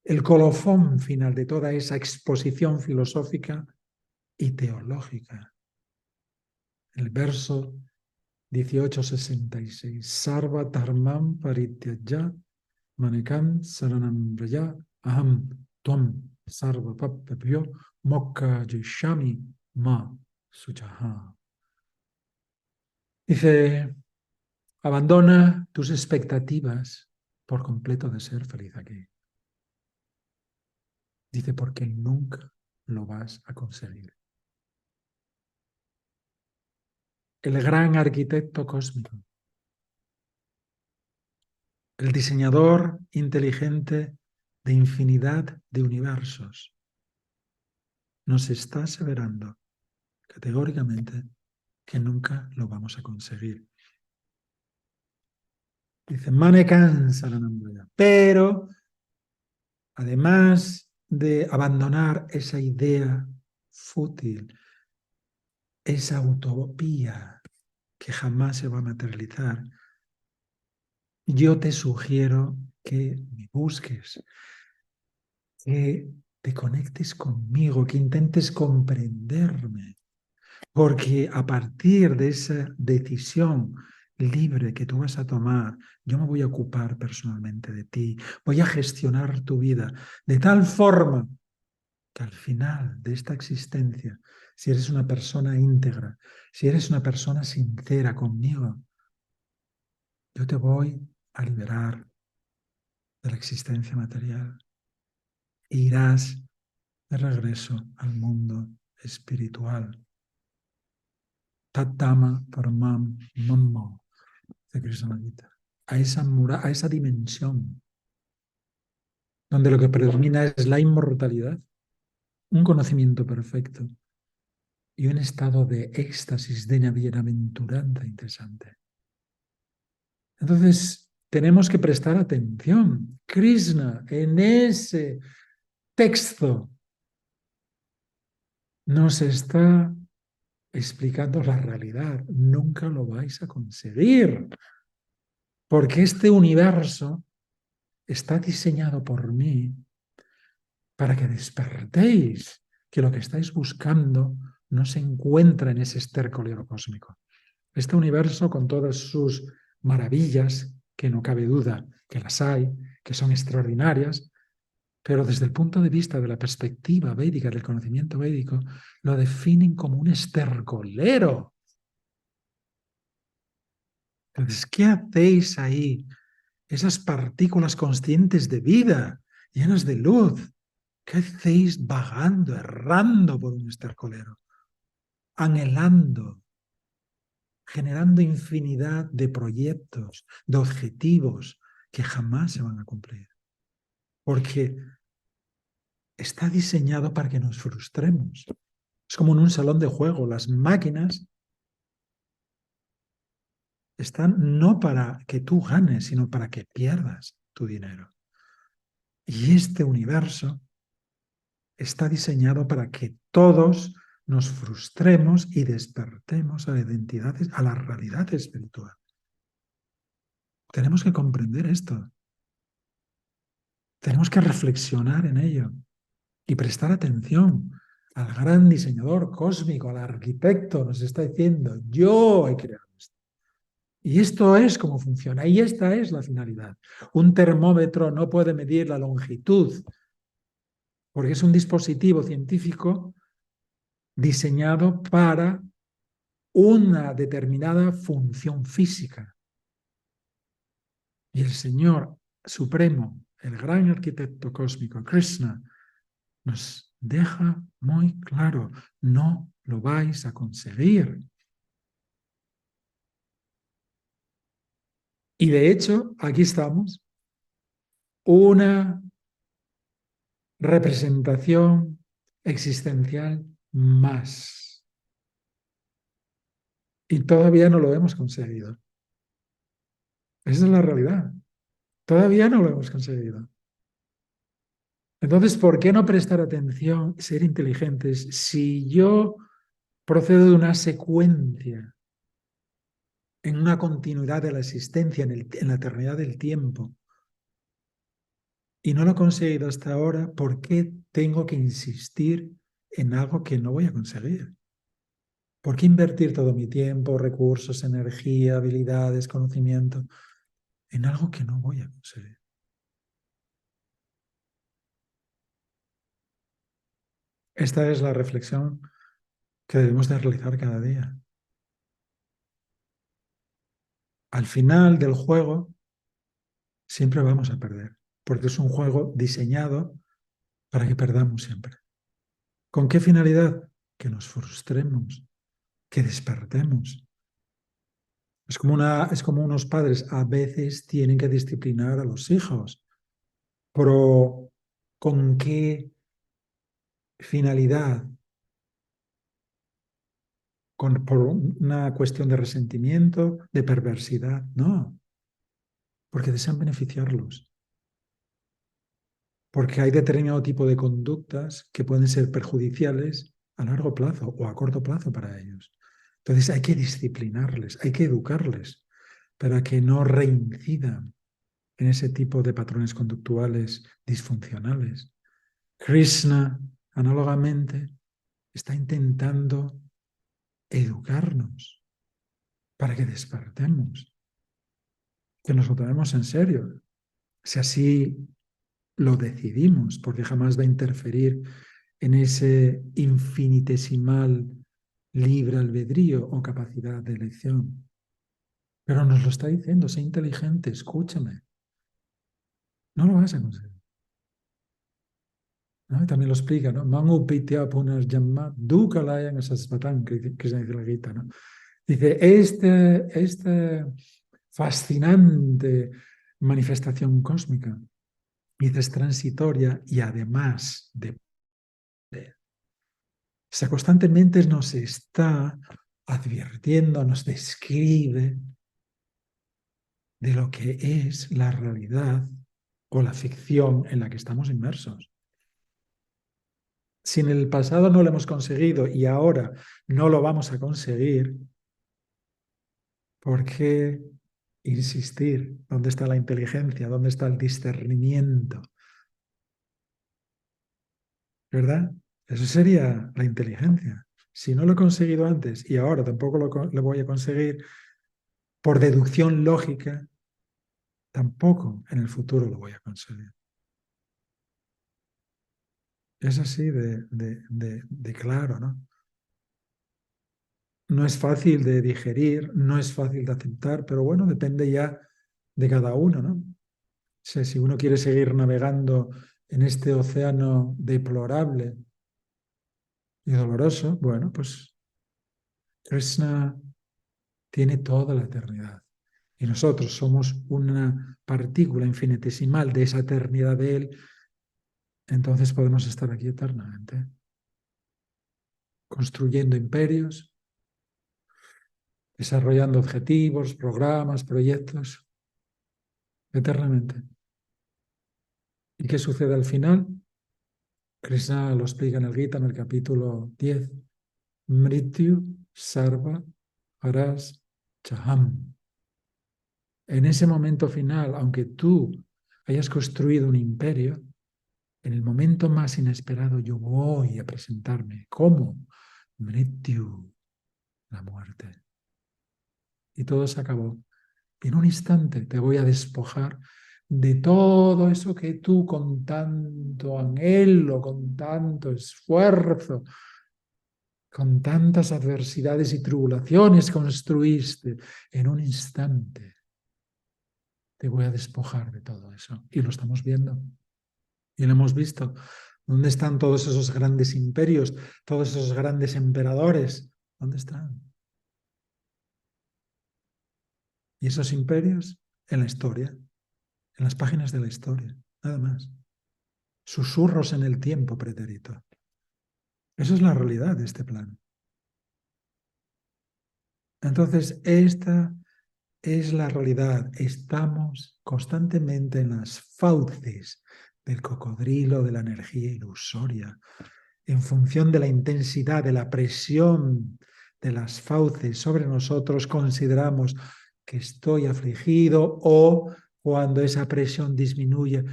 [SPEAKER 1] el colofón final de toda esa exposición filosófica y teológica. El verso 1866. Sarva dharmam parityaja manekam saranam braya aham tvam sarva pappabhyo mokka jishami ma suchaha. Dice, abandona tus expectativas por completo de ser feliz aquí. Dice, porque nunca lo vas a conseguir. El gran arquitecto cósmico, el diseñador inteligente de infinidad de universos, nos está aseverando categóricamente que nunca lo vamos a conseguir. Dice, Manekan Saranambaya. Pero, además de abandonar esa idea fútil, esa utopía que jamás se va a materializar, yo te sugiero que me busques, que te conectes conmigo, que intentes comprenderme, porque a partir de esa decisión libre que tú vas a tomar, yo me voy a ocupar personalmente de ti, voy a gestionar tu vida de tal forma que al final de esta existencia, si eres una persona íntegra, si eres una persona sincera conmigo, yo te voy a liberar de la existencia material e irás de regreso al mundo espiritual. Tatama Paramam Mammo, de Krishnamurti. A esa dimensión, donde lo que predomina es la inmortalidad, un conocimiento perfecto y un estado de éxtasis, de bienaventuranza interesante. Entonces, tenemos que prestar atención. Krishna, en ese texto, nos está explicando la realidad. Nunca lo vais a conseguir, porque este universo está diseñado por mí para que despertéis, que lo que estáis buscando no se encuentra en ese estercolero cósmico. Este universo, con todas sus maravillas, que no cabe duda que las hay, que son extraordinarias, pero desde el punto de vista de la perspectiva védica, del conocimiento védico, lo definen como un estercolero. Entonces, ¿qué hacéis ahí? Esas partículas conscientes de vida, llenas de luz, ¿qué hacéis vagando, errando por un estercolero? Anhelando, generando infinidad de proyectos, de objetivos que jamás se van a cumplir. Porque está diseñado para que nos frustremos. Es como en un salón de juego. Las máquinas están no para que tú ganes, sino para que pierdas tu dinero. Y este universo está diseñado para que todos nos frustremos y despertemos a la identidad, a la realidad espiritual. Tenemos que comprender esto. Tenemos que reflexionar en ello y prestar atención al gran diseñador cósmico, al arquitecto. Nos está diciendo, yo he creado esto. Y esto es cómo funciona. Y esta es la finalidad. Un termómetro no puede medir la longitud, porque es un dispositivo científico diseñado para una determinada función física. Y el Señor Supremo, el gran arquitecto cósmico, Krishna, nos deja muy claro, no lo vais a conseguir. Y de hecho, aquí estamos, una representación existencial más. Y todavía no lo hemos conseguido. Esa es la realidad. Todavía no lo hemos conseguido. Entonces, ¿por qué no prestar atención, ser inteligentes, si yo procedo de una secuencia en una continuidad de la existencia, en la eternidad del tiempo, y no lo he conseguido hasta ahora? ¿Por qué tengo que insistir en algo que no voy a conseguir? ¿Por qué invertir todo mi tiempo, recursos, energía, habilidades, conocimiento en algo que no voy a conseguir? Esta es la reflexión que debemos de realizar cada día. Al final del juego siempre vamos a perder, porque es un juego diseñado para que perdamos siempre. ¿Con qué finalidad? Que nos frustremos, que despertemos. Es como unos padres a veces tienen que disciplinar a los hijos, pero ¿con qué finalidad? ¿Por una cuestión de resentimiento, de perversidad? No, porque desean beneficiarlos. porque hay determinado tipo de conductas que pueden ser perjudiciales a largo plazo o a corto plazo para ellos. Entonces hay que disciplinarles, hay que educarles para que no reincidan en ese tipo de patrones conductuales disfuncionales. Krishna, análogamente, está intentando educarnos para que despertemos, que nos lo tomemos en serio, si así lo decidimos, porque jamás va a interferir en ese infinitesimal libre albedrío o capacidad de elección. Pero nos lo está diciendo, sé inteligente, escúchame. No lo vas a conseguir. ¿No? Y también lo explica, ¿no? Mangu Pitya Punarjamma Dukalayan Sasvatan, que se dice la Gita, ¿no? Dice, este fascinante manifestación cósmica, dice, es transitoria y además de... O sea, constantemente nos está advirtiendo, nos describe de lo que es la realidad o la ficción en la que estamos inmersos. Si en el pasado no lo hemos conseguido y ahora no lo vamos a conseguir, ¿por qué insistir? ¿Dónde está la inteligencia? ¿Dónde está el discernimiento? ¿Verdad? Eso sería la inteligencia. Si no lo he conseguido antes y ahora tampoco lo voy a conseguir, por deducción lógica, tampoco en el futuro lo voy a conseguir. Es así de claro, ¿no? No es fácil de digerir, no es fácil de aceptar, pero bueno, depende ya de cada uno, ¿no? O sea, si uno quiere seguir navegando en este océano deplorable y doloroso, bueno, pues Krishna tiene toda la eternidad. Y nosotros somos una partícula infinitesimal de esa eternidad de Él, entonces podemos estar aquí eternamente, construyendo imperios, desarrollando objetivos, programas, proyectos, eternamente. ¿Y qué sucede al final? Krishna lo explica en el Gita, en el capítulo 10. Mrityu Sarva Haras Chaham. En ese momento final, aunque tú hayas construido un imperio, en el momento más inesperado yo voy a presentarme. ¿Cómo? Mrityu, la muerte. Y todo se acabó. Y en un instante te voy a despojar de todo eso que tú con tanto anhelo, con tanto esfuerzo, con tantas adversidades y tribulaciones construiste. En un instante te voy a despojar de todo eso. Y lo estamos viendo. Y lo hemos visto. ¿Dónde están todos esos grandes imperios, todos esos grandes emperadores? ¿Dónde están? Y esos imperios en la historia, en las páginas de la historia, nada más. Susurros en el tiempo pretérito. Eso es la realidad de este plano. Entonces, esta es la realidad. Estamos constantemente en las fauces del cocodrilo de la energía ilusoria, en función de la intensidad, de la presión de las fauces sobre nosotros, consideramos que estoy afligido o cuando esa presión disminuye,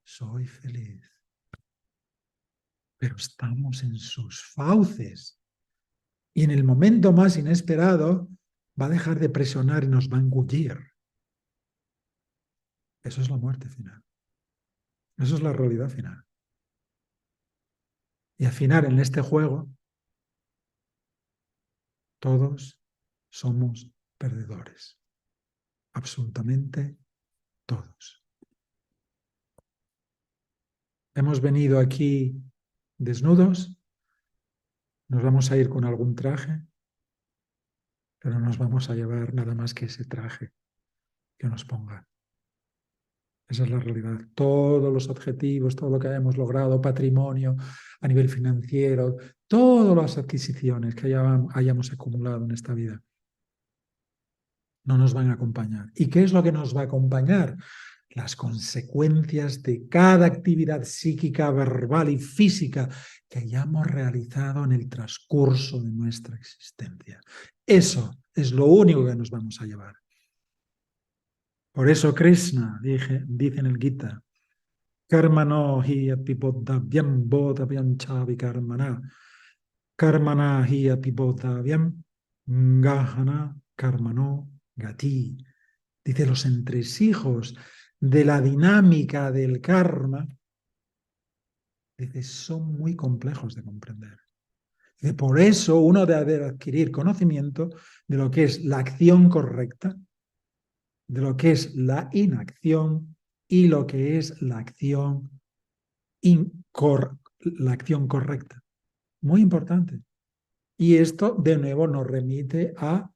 [SPEAKER 1] soy feliz. Pero estamos en sus fauces y en el momento más inesperado va a dejar de presionar y nos va a engullir. Eso es la muerte final. Eso es la realidad final. Y al final, en este juego, todos somos perdedores. Absolutamente todos. Hemos venido aquí desnudos, nos vamos a ir con algún traje, pero no nos vamos a llevar nada más que ese traje que nos ponga. Esa es la realidad. Todos los objetivos, todo lo que hayamos logrado, patrimonio a nivel financiero, todas las adquisiciones que hayamos acumulado en esta vida, no nos van a acompañar. ¿Y qué es lo que nos va a acompañar? las consecuencias de cada actividad psíquica, verbal y física que hayamos realizado en el transcurso de nuestra existencia. Eso es lo único que nos vamos a llevar. Por eso Krishna dice en el Gita, Karmano hi apiboddhavyam bodhavyam chavi karmana. Karmana hi apiboddhavyam gahana karmano gati. Dice, los entresijos de la dinámica del karma, dice, son muy complejos de comprender. Dice, por eso uno debe adquirir conocimiento de lo que es la acción correcta, de lo que es la inacción y lo que es la acción correcta. Muy importante. Y esto, de nuevo, nos remite a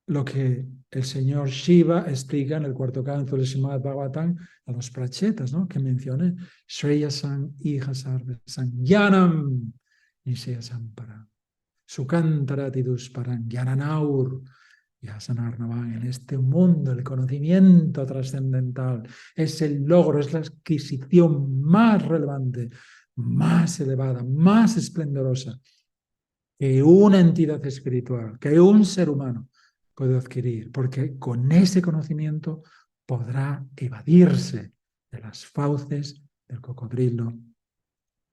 [SPEAKER 1] lo que el señor Shiva explica en el cuarto canto del Srimad Bhagavatam a los prachetas, ¿no? Que mencioné. Shreyasan Ihasarvesan Yanam Niseyasam Param. Sukantaratidus Param Yananaur. En este mundo el conocimiento trascendental es el logro, es la adquisición más relevante, más elevada, más esplendorosa que una entidad espiritual, que un ser humano puede adquirir, porque con ese conocimiento podrá evadirse de las fauces del cocodrilo,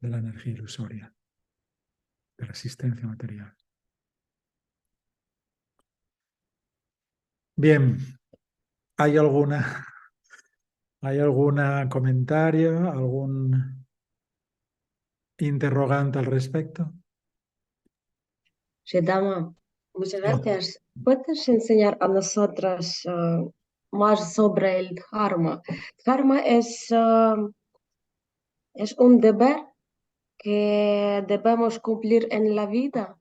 [SPEAKER 1] de la energía ilusoria, de la existencia material. Bien, ¿hay algún comentario, algún interrogante al respecto?
[SPEAKER 2] Shedama, muchas gracias. ¿Puedes enseñar a nosotras más sobre el dharma? Dharma es un deber que debemos cumplir en la vida.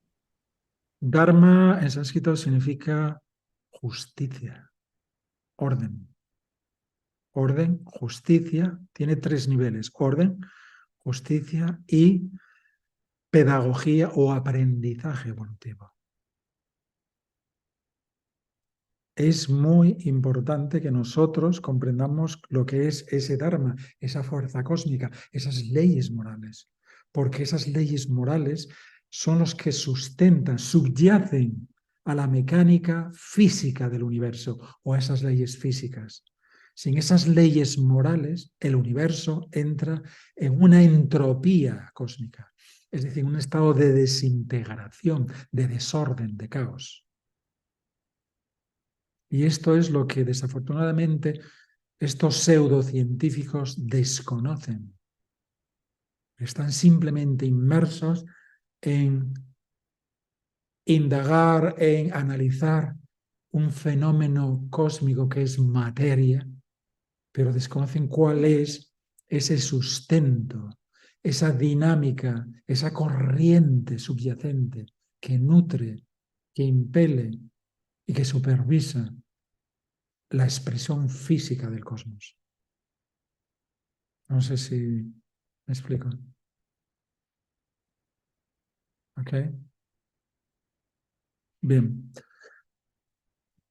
[SPEAKER 1] Dharma en sánscrito significa justicia, orden. Orden, justicia, tiene 3 niveles: orden, justicia y pedagogía o aprendizaje evolutivo. Es muy importante que nosotros comprendamos lo que es ese Dharma, esa fuerza cósmica, esas leyes morales, porque esas leyes morales son los que sustentan, subyacen a la mecánica física del universo o a esas leyes físicas. Sin esas leyes morales, el universo entra en una entropía cósmica, es decir, un estado de desintegración, de desorden, de caos. Y esto es lo que desafortunadamente estos pseudocientíficos desconocen. Están simplemente inmersos en indagar, en analizar un fenómeno cósmico que es materia, pero desconocen cuál es ese sustento, esa dinámica, esa corriente subyacente que nutre, que impele y que supervisa la expresión física del cosmos. No sé si me explico. ¿Ok? Bien.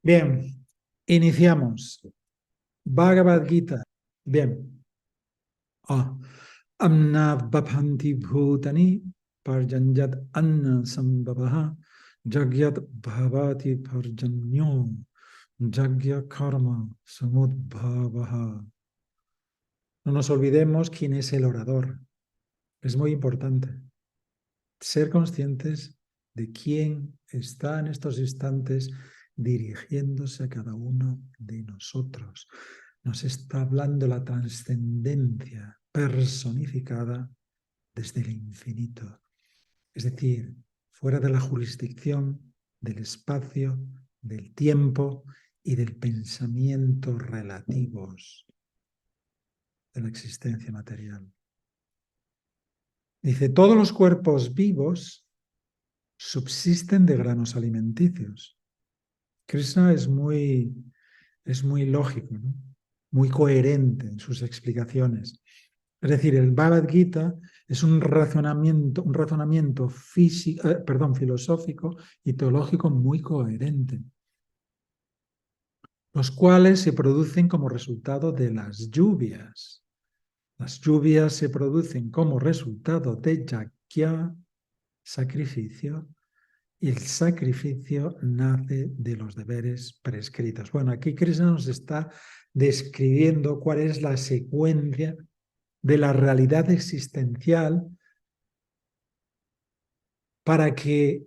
[SPEAKER 1] Bien. Iniciamos. Bhagavad Gita. Bien. Amna bhapanti bhutani parjanjat anna sambhavaha jagyat bhavati parjanyo jagya karma samudbhavaha. No nos olvidemos quién es el orador. Es muy importante ser conscientes de quién está en estos instantes dirigiéndose a cada uno de nosotros. Nos está hablando la trascendencia personificada desde el infinito, es decir, fuera de la jurisdicción del espacio, del tiempo y del pensamiento relativos de la existencia material. Dice, todos los cuerpos vivos subsisten de granos alimenticios. Krishna es muy lógico, ¿no? Muy coherente en sus explicaciones. Es decir, el Bhagavad Gita es un razonamiento filosófico y teológico muy coherente. los cuales se producen como resultado de las lluvias. Las lluvias se producen como resultado de yajna, sacrificio, y el sacrificio nace de los deberes prescritos. Bueno, aquí Krishna nos está describiendo cuál es la secuencia de la realidad existencial para que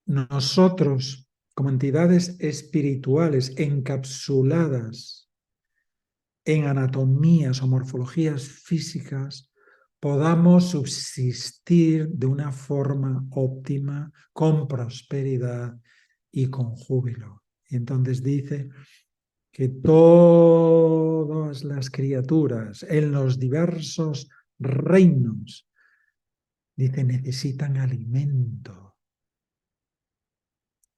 [SPEAKER 1] nosotros, como entidades espirituales encapsuladas en anatomías o morfologías físicas, podamos subsistir de una forma óptima, con prosperidad y con júbilo. Y entonces dice que todas las criaturas en los diversos reinos, dice, necesitan alimento.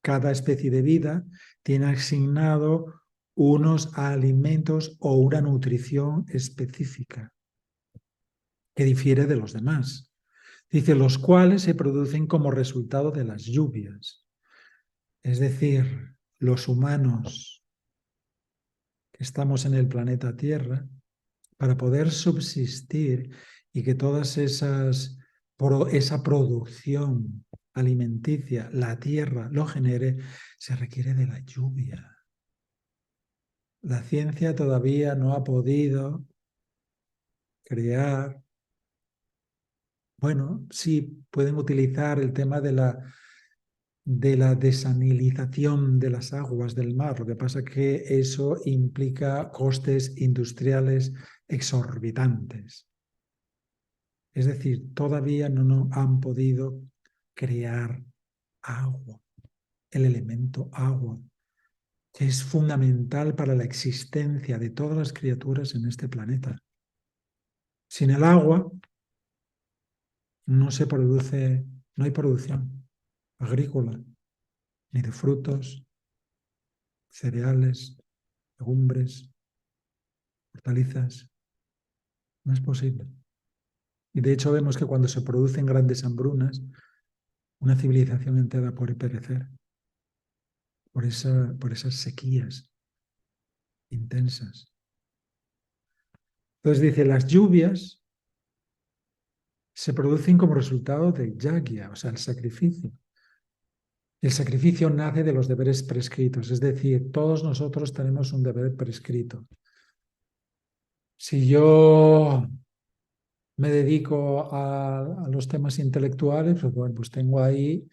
[SPEAKER 1] Cada especie de vida tiene asignado unos alimentos o una nutrición específica que difiere de los demás. Dice, los cuales se producen como resultado de las lluvias. Es decir, los humanos que estamos en el planeta Tierra, para poder subsistir y que esa producción alimenticia, la tierra lo genere, se requiere de la lluvia. La ciencia todavía no ha podido crear, bueno, sí pueden utilizar el tema de la desalinización de las aguas del mar. Lo que pasa es que eso implica costes industriales exorbitantes. Es decir, todavía no han podido crear agua, el elemento agua, que es fundamental para la existencia de todas las criaturas en este planeta. Sin el agua no se produce, no hay producción agrícola, ni de frutos, cereales, legumbres, hortalizas. No es posible. Y de hecho vemos que cuando se producen grandes hambrunas, una civilización entera puede perecer por esas sequías intensas. Entonces dice, las lluvias se producen como resultado de yagya, o sea, el sacrificio. El sacrificio nace de los deberes prescritos, es decir, todos nosotros tenemos un deber prescrito. Si yo me dedico a los temas intelectuales, pues bueno, pues tengo ahí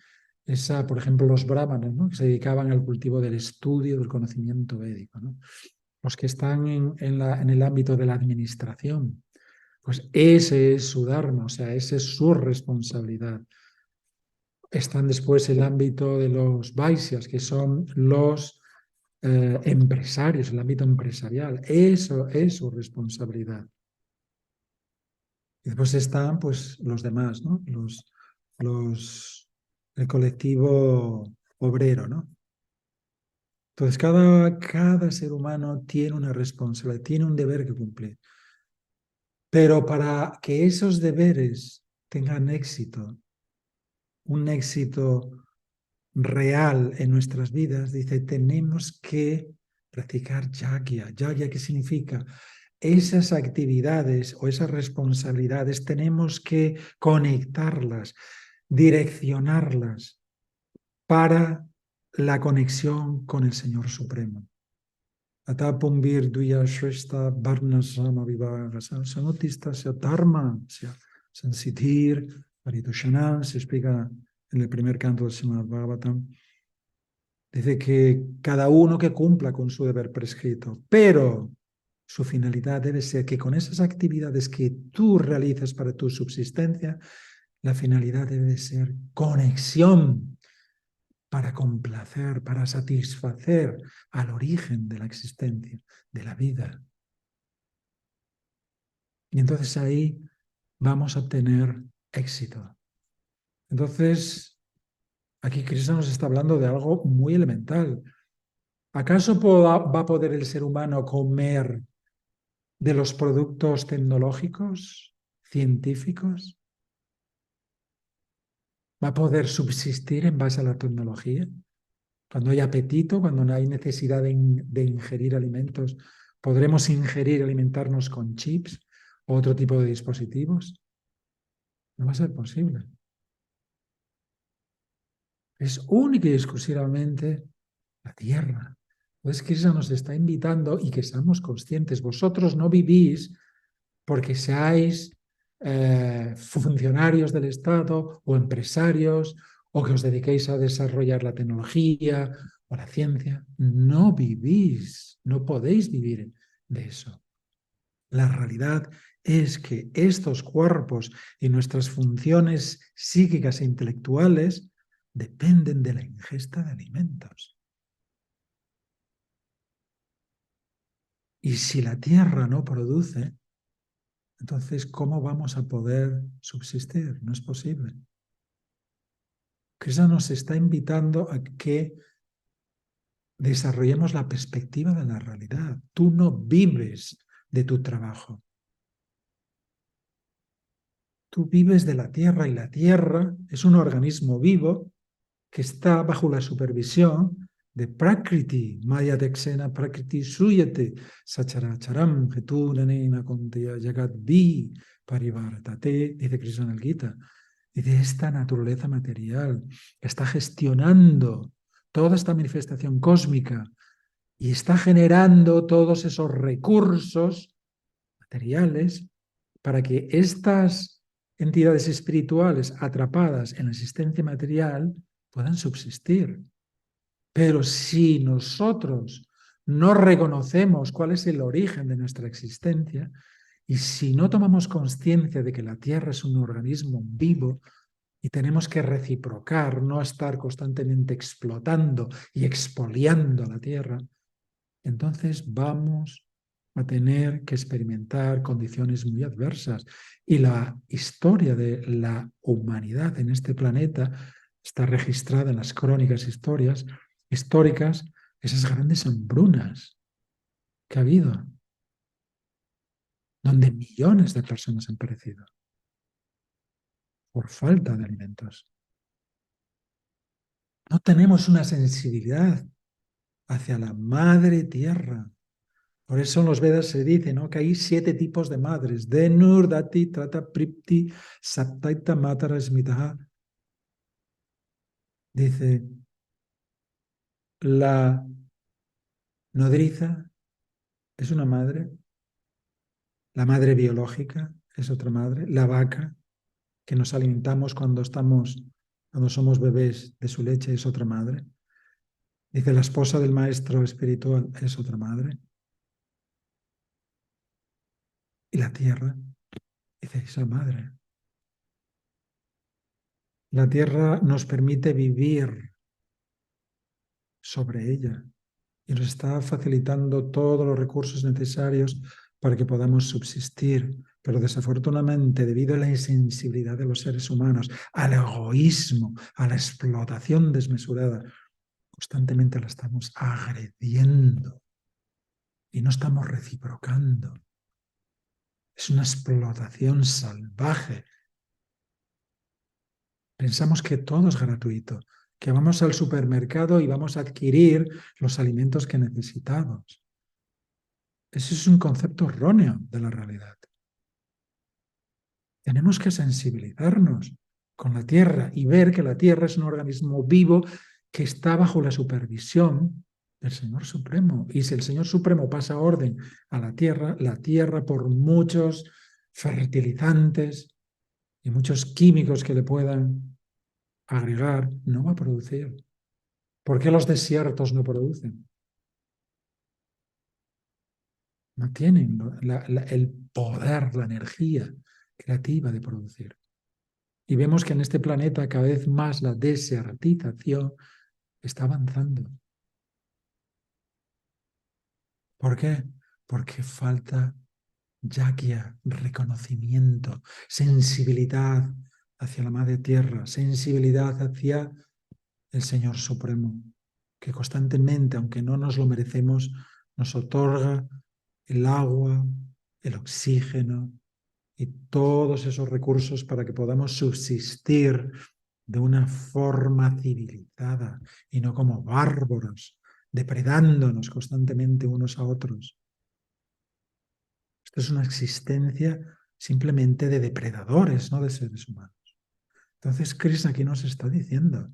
[SPEAKER 1] por ejemplo, los brahmanes, ¿no? Que se dedicaban al cultivo del estudio, del conocimiento védico, ¿no? Los que están en el ámbito de la administración, pues ese es su dharma, o sea, esa es su responsabilidad. Están después el ámbito de los vaisyas, que son los empresarios, el ámbito empresarial. Eso es su responsabilidad. Y después están pues los demás, ¿no? El colectivo obrero, ¿no? Entonces cada ser humano tiene una responsabilidad, tiene un deber que cumplir. Pero para que esos deberes tengan éxito, un éxito real en nuestras vidas, dice, tenemos que practicar yagya. Yagya, ¿qué significa? Esas actividades o esas responsabilidades tenemos que conectarlas, direccionarlas para la conexión con el Señor Supremo. Atapumbir duya shrestha varnasama vivagasa sanotistasya dharma sensitir paridushanam, se explica en el primer canto del Srimad Bhagavatam. Dice que cada uno que cumpla con su deber prescrito, pero su finalidad debe ser que con esas actividades que tú realizas para tu subsistencia, la finalidad debe ser conexión para complacer, para satisfacer al origen de la existencia, de la vida. Y entonces ahí vamos a obtener éxito. Entonces, aquí Krishna nos está hablando de algo muy elemental. ¿Acaso va a poder el ser humano comer de los productos tecnológicos, científicos? ¿Va a poder subsistir en base a la tecnología? Cuando hay apetito, cuando no hay necesidad de ingerir alimentos, ¿podremos ingerir, alimentarnos con chips o otro tipo de dispositivos? No va a ser posible. Es única y exclusivamente la tierra. Entonces, Krishna nos está invitando y que seamos conscientes. Vosotros no vivís porque seáis funcionarios del Estado o empresarios o que os dediquéis a desarrollar la tecnología o la ciencia. No vivís, no podéis vivir de eso. La realidad es que estos cuerpos y nuestras funciones psíquicas e intelectuales dependen de la ingesta de alimentos. Y si la tierra no produce, entonces, ¿cómo vamos a poder subsistir? No es posible. Krishna nos está invitando a que desarrollemos la perspectiva de la realidad. Tú no vives de tu trabajo. Tú vives de la tierra y la tierra es un organismo vivo que está bajo la supervisión de Prakriti, Maya Dexena Prakriti Suyate, Sacharacharam, Hetunanena Konteya Jagat Vi, Parivartate, dice Krishna en el Gita, y de esta naturaleza material que está gestionando toda esta manifestación cósmica y está generando todos esos recursos materiales para que estas entidades espirituales atrapadas en la existencia material puedan subsistir. Pero si nosotros no reconocemos cuál es el origen de nuestra existencia y si no tomamos conciencia de que la Tierra es un organismo vivo y tenemos que reciprocar, no estar constantemente explotando y expoliando la Tierra, entonces vamos a tener que experimentar condiciones muy adversas. Y la historia de la humanidad en este planeta está registrada en las crónicas históricas, esas grandes hambrunas que ha habido, donde millones de personas han perecido por falta de alimentos. No tenemos una sensibilidad hacia la madre tierra. Por eso en los Vedas se dice, ¿no?, que hay 7 tipos de madres. Denur, Dati, Trata, Pripti, Saptaita, Matara, Smitaha. Dice, la nodriza es una madre, la madre biológica es otra madre, la vaca, que nos alimentamos cuando somos bebés de su leche, es otra madre. Dice, la esposa del maestro espiritual es otra madre. Y la tierra, dice, esa madre. La tierra nos permite vivir sobre ella y nos está facilitando todos los recursos necesarios para que podamos subsistir. Pero desafortunadamente, debido a la insensibilidad de los seres humanos, al egoísmo, a la explotación desmesurada, constantemente la estamos agrediendo y no estamos reciprocando. Es una explotación salvaje. Pensamos que todo es gratuito, que vamos al supermercado y vamos a adquirir los alimentos que necesitamos. Ese es un concepto erróneo de la realidad. Tenemos que sensibilizarnos con la Tierra y ver que la Tierra es un organismo vivo que está bajo la supervisión del Señor Supremo. Y si el Señor Supremo pasa orden a la Tierra, por muchos fertilizantes y muchos químicos que le puedan agregar, no va a producir. ¿Por qué los desiertos no producen? No tienen el poder, la energía creativa de producir. Y vemos que en este planeta cada vez más la desertización está avanzando. ¿Por qué? Porque falta yagya, reconocimiento, sensibilidad hacia la Madre Tierra, sensibilidad hacia el Señor Supremo, que constantemente, aunque no nos lo merecemos, nos otorga el agua, el oxígeno y todos esos recursos para que podamos subsistir de una forma civilizada y no como bárbaros, depredándonos constantemente unos a otros. Esto es una existencia simplemente de depredadores, no de seres humanos. Entonces, Krishna aquí nos está diciendo,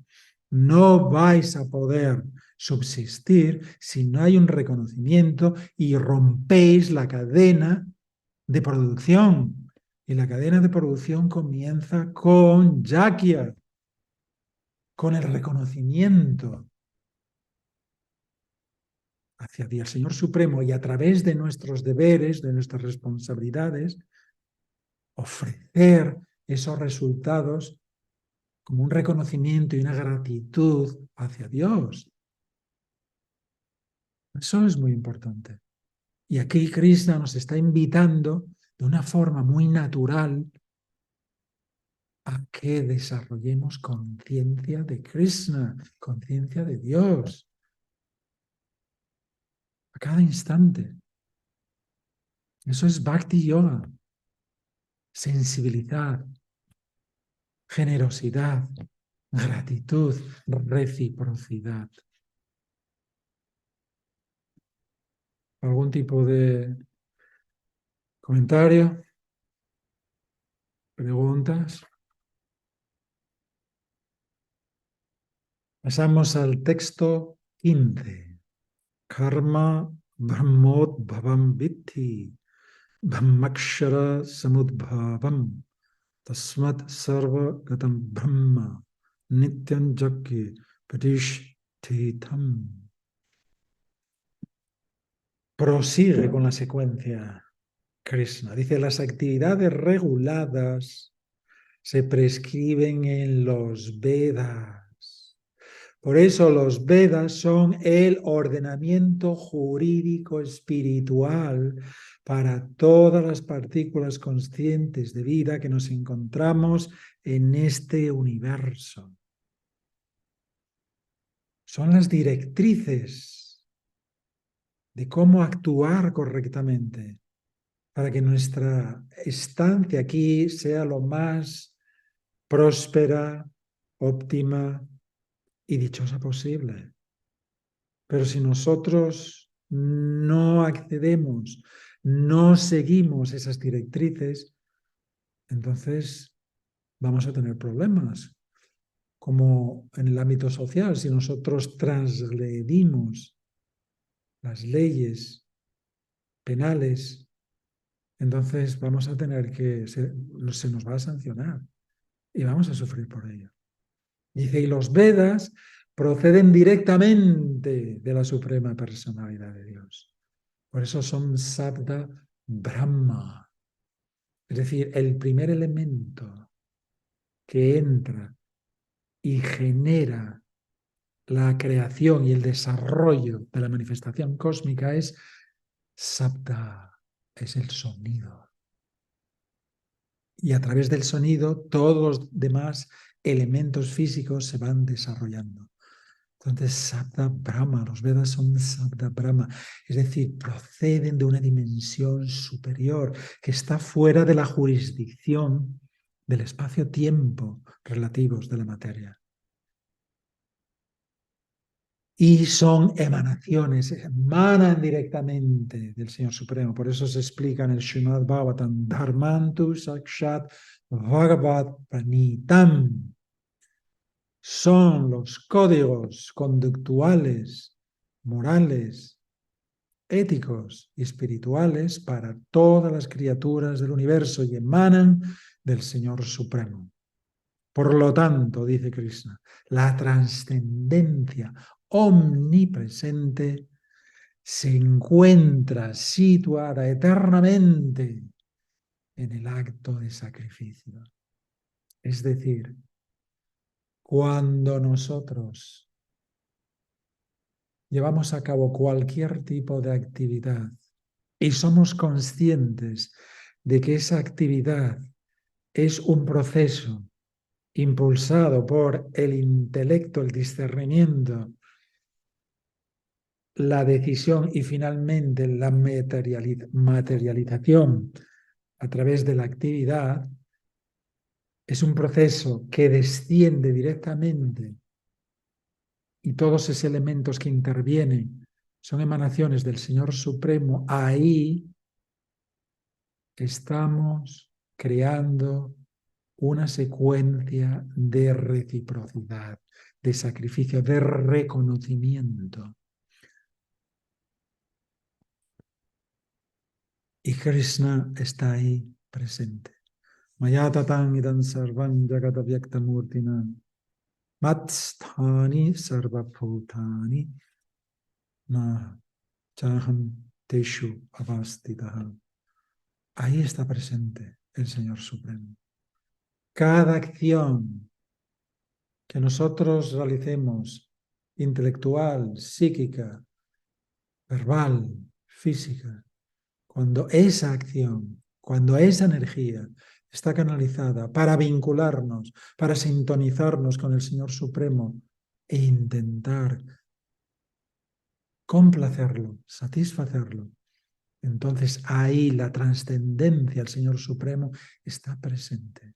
[SPEAKER 1] no vais a poder subsistir si no hay un reconocimiento y rompéis la cadena de producción. Y la cadena de producción comienza con Yakya, con el reconocimiento hacia el Señor Supremo y a través de nuestros deberes, de nuestras responsabilidades, ofrecer esos resultados como un reconocimiento y una gratitud hacia Dios. Eso es muy importante. Y aquí Krishna nos está invitando de una forma muy natural a que desarrollemos conciencia de Krishna, conciencia de Dios, a cada instante. Eso es Bhakti Yoga, sensibilidad, generosidad, gratitud, reciprocidad. ¿Algún tipo de comentario? ¿Preguntas? Pasamos al texto 15. Karma brahmot bhavam vitti, brahmakshara samudbhavam, tasmat sarva gatam brahma, nityam jakki pratishthitham. Prosigue con la secuencia Krishna. Dice, las actividades reguladas se prescriben en los Vedas. Por eso los Vedas son el ordenamiento jurídico espiritual para todas las partículas conscientes de vida que nos encontramos en este universo. Son las directrices de cómo actuar correctamente para que nuestra estancia aquí sea lo más próspera, óptima y dichosa posible. Pero si nosotros no accedemos, no seguimos esas directrices, entonces vamos a tener problemas. Como en el ámbito social, si nosotros transgredimos las leyes penales, entonces vamos a tener que, se nos va a sancionar y vamos a sufrir por ello. Dice, y los Vedas proceden directamente de la suprema personalidad de Dios. Por eso son Sabda Brahma. Es decir, el primer elemento que entra y genera la creación y el desarrollo de la manifestación cósmica es Sabda, es el sonido. Y a través del sonido todos los demás elementos físicos se van desarrollando. Entonces, Sabda Brahma, los Vedas son Sabda Brahma, es decir, proceden de una dimensión superior que está fuera de la jurisdicción del espacio-tiempo relativos de la materia. Y son emanaciones, emanan directamente del Señor Supremo. Por eso se explica en el Srimad Bhagavatam, Dharmantu Sakshat Bhagavad Pranitam. Son los códigos conductuales, morales, éticos y espirituales para todas las criaturas del universo y emanan del Señor Supremo. Por lo tanto, dice Krishna, la trascendencia omnipresente se encuentra situada eternamente en el acto de sacrificio. Es decir, cuando nosotros llevamos a cabo cualquier tipo de actividad y somos conscientes de que esa actividad es un proceso impulsado por el intelecto, el discernimiento, la decisión y finalmente la materialización a través de la actividad, es un proceso que desciende directamente y todos esos elementos que intervienen son emanaciones del Señor Supremo, ahí estamos creando una secuencia de reciprocidad, de sacrificio, de reconocimiento. Y Krishna está ahí presente. Mayatatam idam sarvam jagadavyaktamurtinam matsthani sarvabhutani na chaham teshu avastitaha. Ahí está presente el Señor Supremo. Cada acción que nosotros realicemos, intelectual, psíquica, verbal, física, cuando esa acción, cuando esa energía está canalizada para vincularnos, para sintonizarnos con el Señor Supremo e intentar complacerlo, satisfacerlo, entonces ahí la trascendencia al Señor Supremo está presente.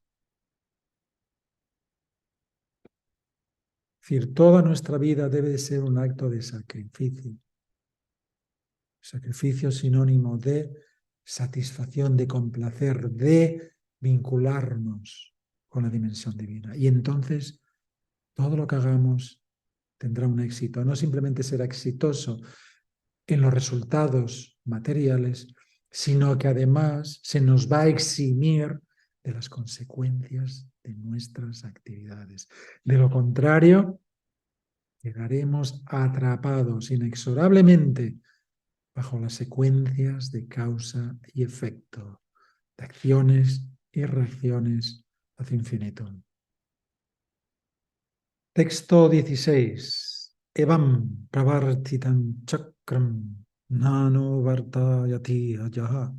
[SPEAKER 1] Es decir, toda nuestra vida debe de ser un acto de sacrificio. Sacrificio sinónimo de satisfacción, de complacer, de vincularnos con la dimensión divina. Y entonces todo lo que hagamos tendrá un éxito. No simplemente será exitoso en los resultados materiales, sino que además se nos va a eximir de las consecuencias de nuestras actividades. De lo contrario, quedaremos atrapados inexorablemente bajo las secuencias de causa y efecto, de acciones y reacciones hacia infinito. Texto 16. Evam pravartitam chakram nano vartayati ajaha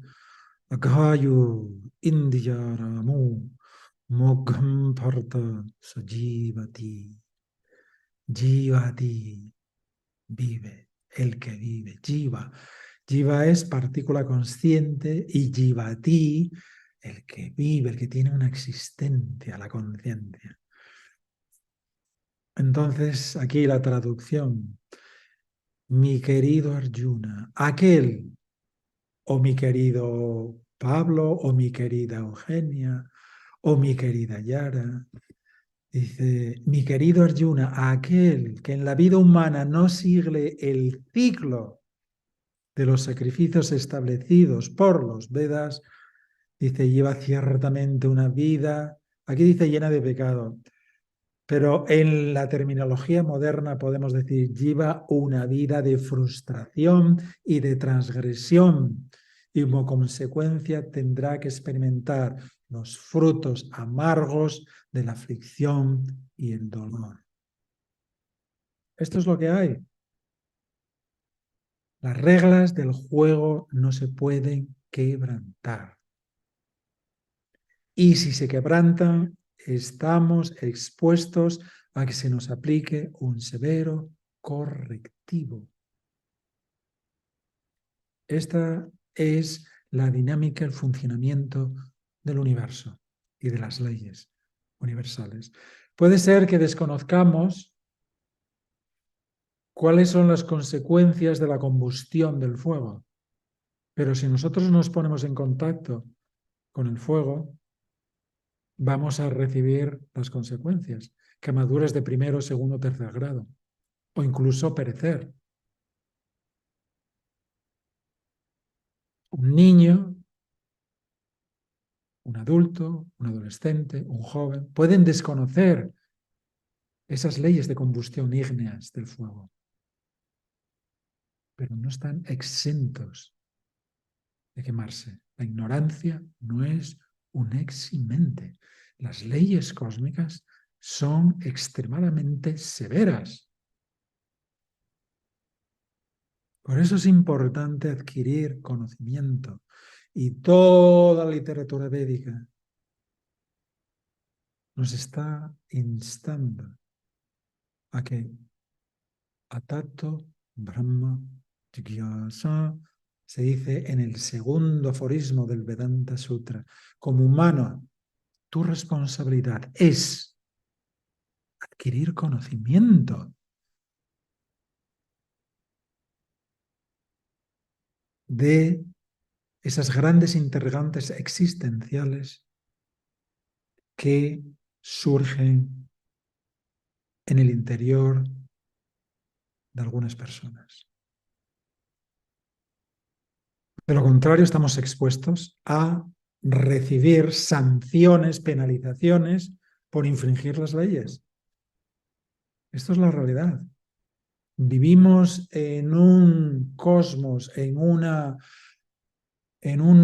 [SPEAKER 1] aghayu indiyaramu mogham parta sajivati. Jivati, vive, el que vive, jiva. Jiva es partícula consciente y jivati, el que vive, el que tiene una existencia, la conciencia. Entonces, aquí la traducción. Mi querido Arjuna, aquel, o mi querido Pablo, o mi querida Eugenia, o mi querida Yara, dice, mi querido Arjuna, aquel que en la vida humana no sigue el ciclo de los sacrificios establecidos por los Vedas, dice, lleva ciertamente una vida, aquí dice llena de pecado, pero en la terminología moderna podemos decir, lleva una vida de frustración y de transgresión, y como consecuencia tendrá que experimentar los frutos amargos de la aflicción y el dolor. Esto es lo que hay. Las reglas del juego no se pueden quebrantar. Y si se quebrantan, estamos expuestos a que se nos aplique un severo correctivo. Esta es la dinámica, el funcionamiento del universo y de las leyes universales. Puede ser que desconozcamos cuáles son las consecuencias de la combustión del fuego, pero si nosotros nos ponemos en contacto con el fuego, vamos a recibir las consecuencias, quemaduras de primero, segundo, tercer grado, o incluso perecer. Un niño, un adulto, un adolescente, un joven, pueden desconocer esas leyes de combustión ígneas del fuego, pero no están exentos de quemarse. La ignorancia no es un eximente. Las leyes cósmicas son extremadamente severas. Por eso es importante adquirir conocimiento. Y toda la literatura védica nos está instando a que Atato Brahma Jigyasa se dice en el segundo aforismo del Vedanta Sutra. Como humano, Tu responsabilidad es adquirir conocimiento de esas grandes interrogantes existenciales que surgen en el interior de algunas personas. De lo contrario, estamos expuestos a recibir sanciones, penalizaciones por infringir las leyes. Esto es la realidad. Vivimos en un cosmos, en un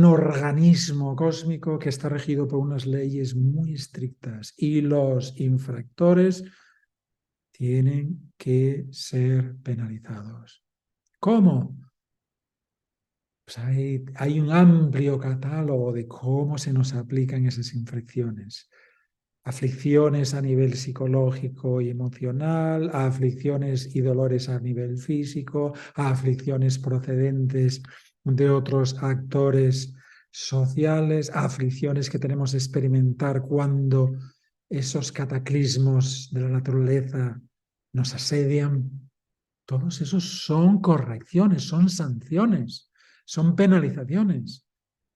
[SPEAKER 1] organismo cósmico que está regido por unas leyes muy estrictas y los infractores tienen que ser penalizados. ¿Cómo? Pues hay un amplio catálogo de cómo se nos aplican esas infracciones. Aflicciones a nivel psicológico y emocional, a aflicciones y dolores a nivel físico, a aflicciones procedentes de otros actores sociales, a aflicciones que tenemos que experimentar cuando esos cataclismos de la naturaleza nos asedian. Todos esos son correcciones, son sanciones, son penalizaciones.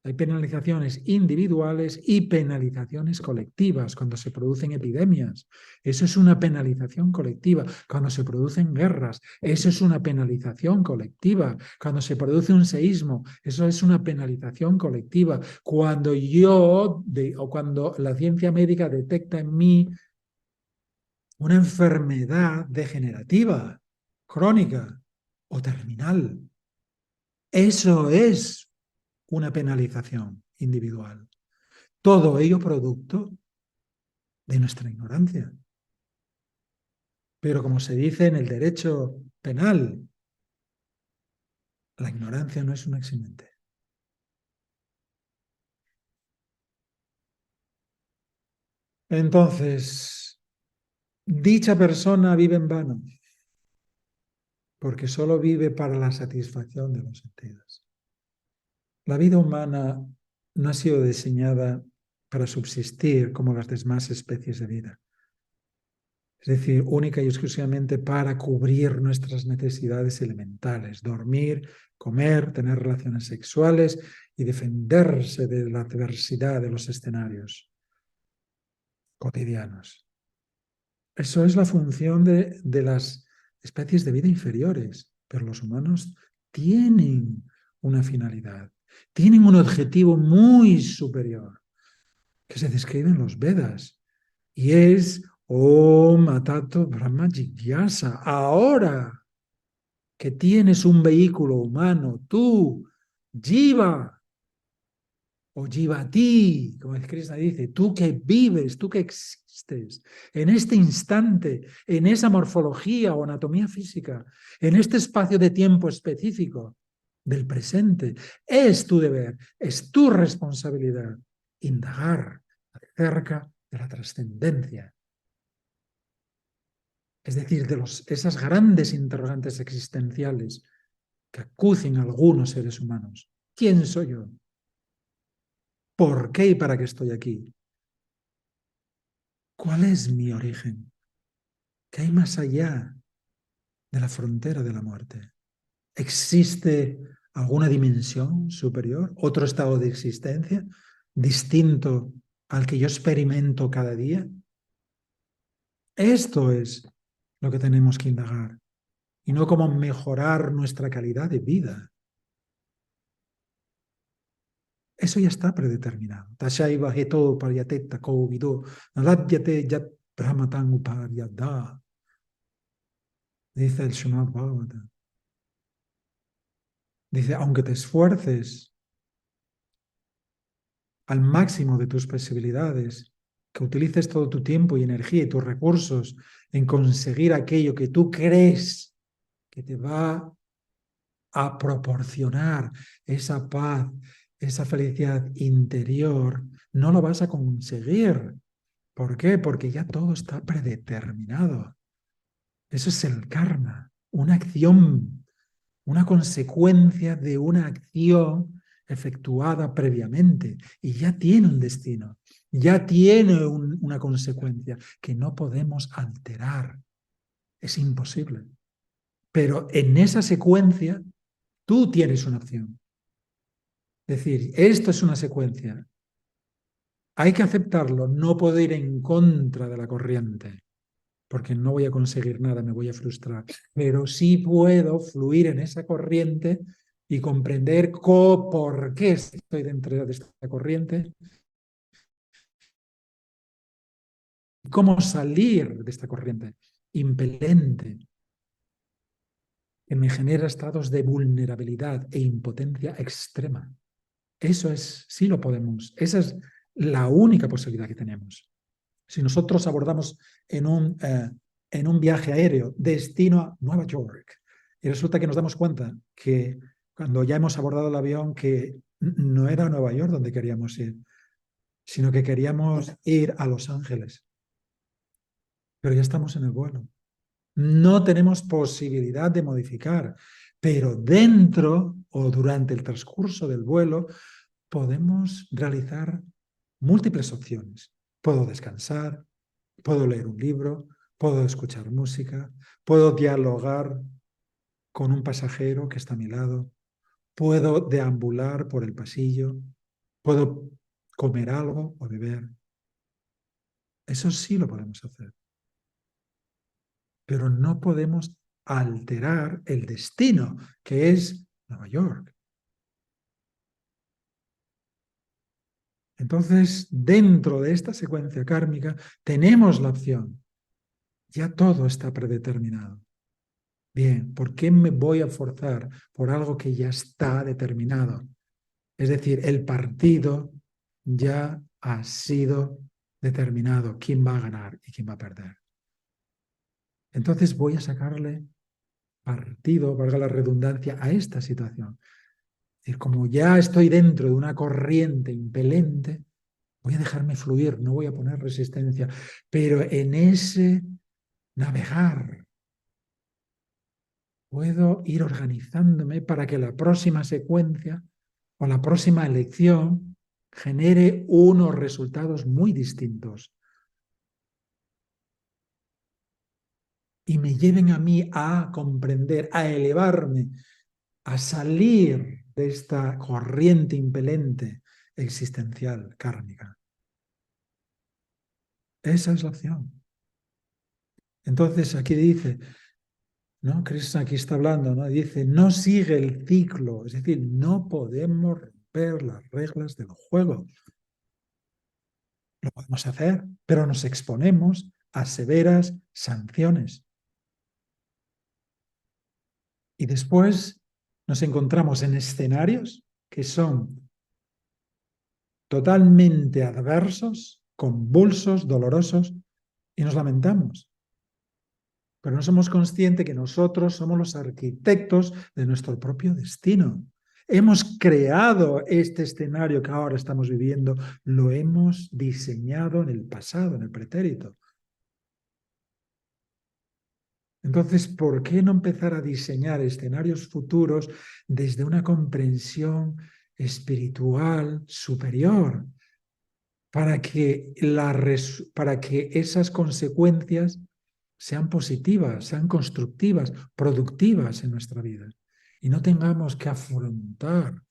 [SPEAKER 1] Hay penalizaciones individuales y penalizaciones colectivas cuando se producen epidemias. Eso es una penalización colectiva. Cuando se producen guerras, eso es una penalización colectiva. Cuando se produce un seísmo, eso es una penalización colectiva. Cuando o cuando la ciencia médica detecta en mí una enfermedad degenerativa, crónica o terminal, eso es una penalización individual. Todo ello producto de nuestra ignorancia. Pero como se dice en el derecho penal, la ignorancia no es un eximente. Entonces, dicha persona vive en vano, porque solo vive para la satisfacción de los sentidos. La vida humana no ha sido diseñada para subsistir como las demás especies de vida. Es decir, única y exclusivamente para cubrir nuestras necesidades elementales, dormir, comer, tener relaciones sexuales y defenderse de la adversidad de los escenarios cotidianos. Eso es la función de las especies de vida inferiores, pero los humanos tienen una finalidad, tienen un objetivo muy superior que se describe en los Vedas y es Om Atato Brahma Jigyasa. Ahora que tienes un vehículo humano, tú, Jiva, o Jivati, como Krishna dice, tú que vives, tú que existes en este instante, en esa morfología o anatomía física, en este espacio de tiempo específico del presente, es tu deber, es tu responsabilidad indagar acerca de la trascendencia. Es decir, de esas grandes interrogantes existenciales que acucian a algunos seres humanos. ¿Quién soy yo? ¿Por qué y para qué estoy aquí? ¿Cuál es mi origen? ¿Qué hay más allá de la frontera de la muerte? ¿Existe alguna dimensión superior? ¿Otro estado de existencia distinto al que yo experimento cada día? Esto es lo que tenemos que indagar y no cómo mejorar nuestra calidad de vida. Eso ya está predeterminado. Tashaiva heto paryateta kovido naladyate yat brahmatan uparyada. Dice el Srimad Bhagavatam. Dice, aunque te esfuerces al máximo de tus posibilidades, que utilices todo tu tiempo y energía y tus recursos en conseguir aquello que tú crees que te va a proporcionar esa paz, esa felicidad interior, no lo vas a conseguir. ¿Por qué? Porque ya todo está predeterminado. Eso es el karma, una acción, una consecuencia de una acción efectuada previamente y ya tiene un destino, ya tiene una consecuencia que no podemos alterar. Es imposible. Pero en esa secuencia tú tienes una opción. Es decir, esto es una secuencia. Hay que aceptarlo, no puedo ir en contra de la corriente, porque no voy a conseguir nada, me voy a frustrar. Pero sí puedo fluir en esa corriente y comprender por qué estoy dentro de esta corriente y cómo salir de esta corriente impelente que me genera estados de vulnerabilidad e impotencia extrema. Eso es, sí lo podemos. Esa es la única posibilidad que tenemos. Si nosotros abordamos en un viaje aéreo destino a Nueva York y resulta que nos damos cuenta que cuando ya hemos abordado el avión que no era a Nueva York donde queríamos ir, sino que queríamos ir a Los Ángeles, pero ya estamos en el vuelo. No tenemos posibilidad de modificar, pero dentro o durante el transcurso del vuelo podemos realizar múltiples opciones. Puedo descansar, puedo leer un libro, puedo escuchar música, puedo dialogar con un pasajero que está a mi lado, puedo deambular por el pasillo, puedo comer algo o beber. Eso sí lo podemos hacer, pero no podemos alterar el destino, que es Nueva York. Entonces, dentro de esta secuencia kármica, tenemos la opción. Ya todo está predeterminado. Bien, ¿por qué me voy a forzar por algo que ya está determinado? Es decir, el partido ya ha sido determinado quién va a ganar y quién va a perder. Entonces voy a sacarle partido, valga la redundancia, a esta situación. Es decir, como ya estoy dentro de una corriente impelente, voy a dejarme fluir, no voy a poner resistencia, pero en ese navegar puedo ir organizándome para que la próxima secuencia o la próxima elección genere unos resultados muy distintos y me lleven a mí a comprender, a elevarme, a salir de esta corriente impelente existencial kármica. Esa es la opción. Entonces aquí dice, ¿no? Krishna aquí está hablando, ¿no? Dice, no sigue el ciclo, es decir, no podemos romper las reglas del juego. Lo podemos hacer, pero nos exponemos a severas sanciones. Y después nos encontramos en escenarios que son totalmente adversos, convulsos, dolorosos, y nos lamentamos. Pero no somos conscientes que nosotros somos los arquitectos de nuestro propio destino. Hemos creado este escenario que ahora estamos viviendo, lo hemos diseñado en el pasado, en el pretérito. Entonces, ¿por qué no empezar a diseñar escenarios futuros desde una comprensión espiritual superior para que esas consecuencias sean positivas, sean constructivas, productivas en nuestra vida y no tengamos que afrontar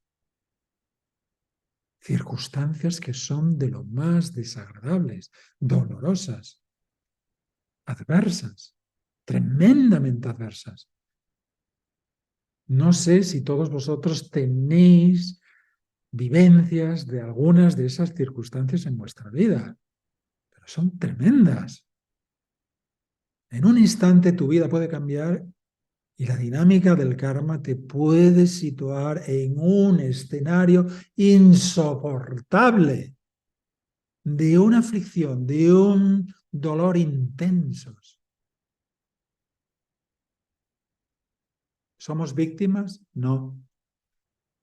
[SPEAKER 1] circunstancias que son de lo más desagradables, dolorosas, adversas, tremendamente adversas? No sé si todos vosotros tenéis vivencias de algunas de esas circunstancias en vuestra vida, pero son tremendas. En un instante tu vida puede cambiar y la dinámica del karma te puede situar en un escenario insoportable, de una aflicción, de un dolor intensos. ¿Somos víctimas? No.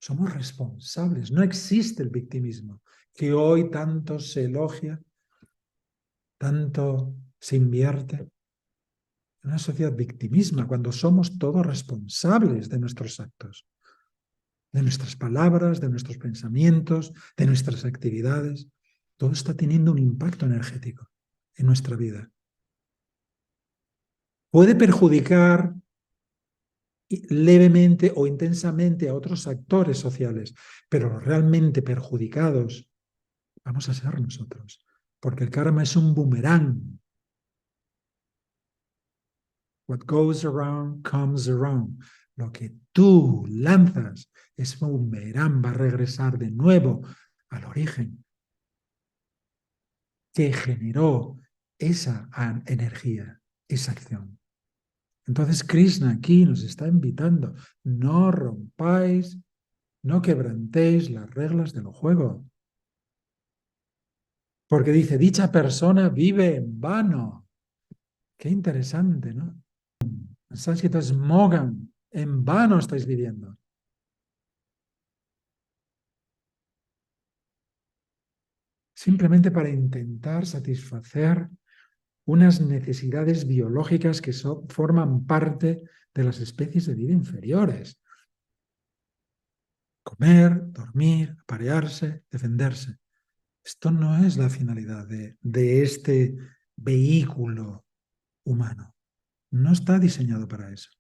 [SPEAKER 1] Somos responsables. No existe el victimismo, que hoy tanto se elogia, tanto se invierte. Una sociedad victimismo cuando somos todos responsables de nuestros actos. de nuestras palabras, de nuestros pensamientos, de nuestras actividades. Todo está teniendo un impacto energético en nuestra vida. Puede perjudicar levemente o intensamente a otros actores sociales, pero los realmente perjudicados vamos a ser nosotros, porque el karma es un boomerang. What goes around comes around. Lo que tú lanzas es un boomerang, va a regresar de nuevo al origen que generó esa energía, esa acción. Entonces Krishna aquí nos está invitando, no rompáis, no quebrantéis las reglas del juego. Porque dice, dicha persona vive en vano. Qué interesante, ¿no? En sánscrito es Mogan, en vano estáis viviendo. Simplemente para intentar satisfacer unas necesidades biológicas que forman parte de las especies de vida inferiores. Comer, dormir, aparearse, defenderse. Esto no es la finalidad de este vehículo humano. No está diseñado para eso.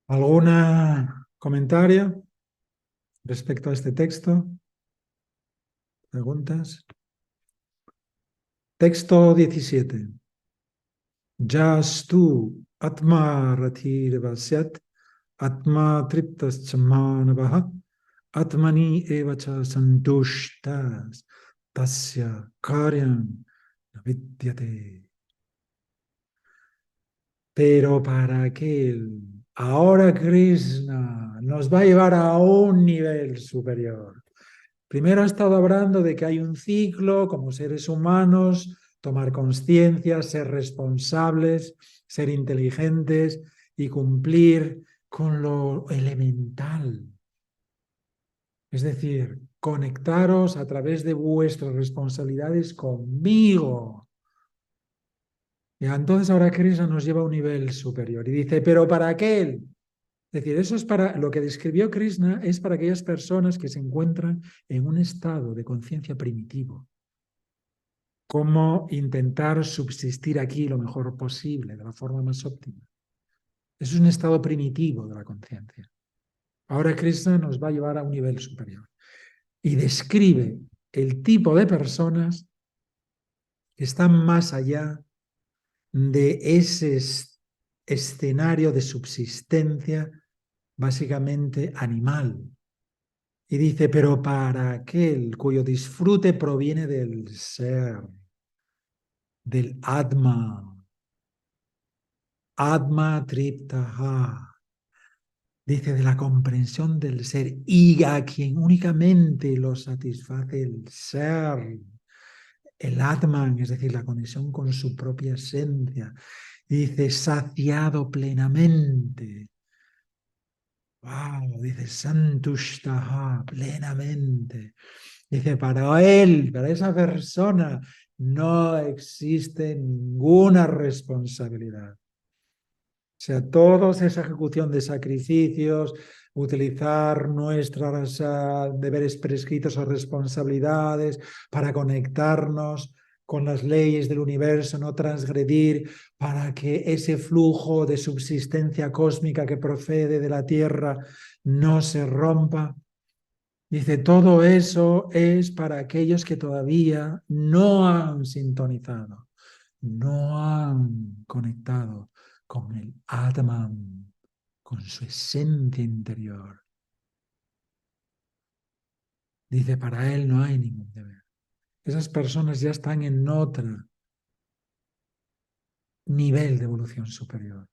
[SPEAKER 1] ¿Algún comentario respecto a este texto? ¿Preguntas? Texto 17. Yastu atma ratir vasyat atma triptas chamanavaha atmani evacha santushtas tasya karyam navidyate. Pero para aquel, ahora Krishna nos va a llevar a un nivel superior. Primero ha estado hablando de que hay un ciclo como seres humanos, tomar conciencia, ser responsables, ser inteligentes y cumplir con lo elemental. Es decir, conectaros a través de vuestras responsabilidades conmigo. Y entonces ahora Krishna nos lleva a un nivel superior y dice, pero ¿para aquel? Es decir, eso es para lo que describió Krishna, es para aquellas personas que se encuentran en un estado de conciencia primitivo. Cómo intentar subsistir aquí lo mejor posible, de la forma más óptima. Eso es un estado primitivo de la conciencia. Ahora Krishna nos va a llevar a un nivel superior y describe el tipo de personas que están más allá de ese escenario de subsistencia básicamente animal. Y dice, pero para aquel cuyo disfrute proviene del ser, del Atma, Atma Triptaha, dice de la comprensión del ser y a quien únicamente lo satisface el ser, el Atman, es decir, la conexión con su propia esencia. Dice, saciado plenamente. Wow, dice, santushtaha, plenamente. Dice, para él, para esa persona, no existe ninguna responsabilidad. O sea, todo es esa ejecución de sacrificios, utilizar nuestros deberes prescritos o responsabilidades para conectarnos con las leyes del universo, no transgredir, para que ese flujo de subsistencia cósmica que procede de la Tierra no se rompa. Dice, todo eso es para aquellos que todavía no han sintonizado, no han conectado con el Atman, con su esencia interior. Dice, para él no hay ningún deber. Esas personas ya están en otro nivel de evolución superior.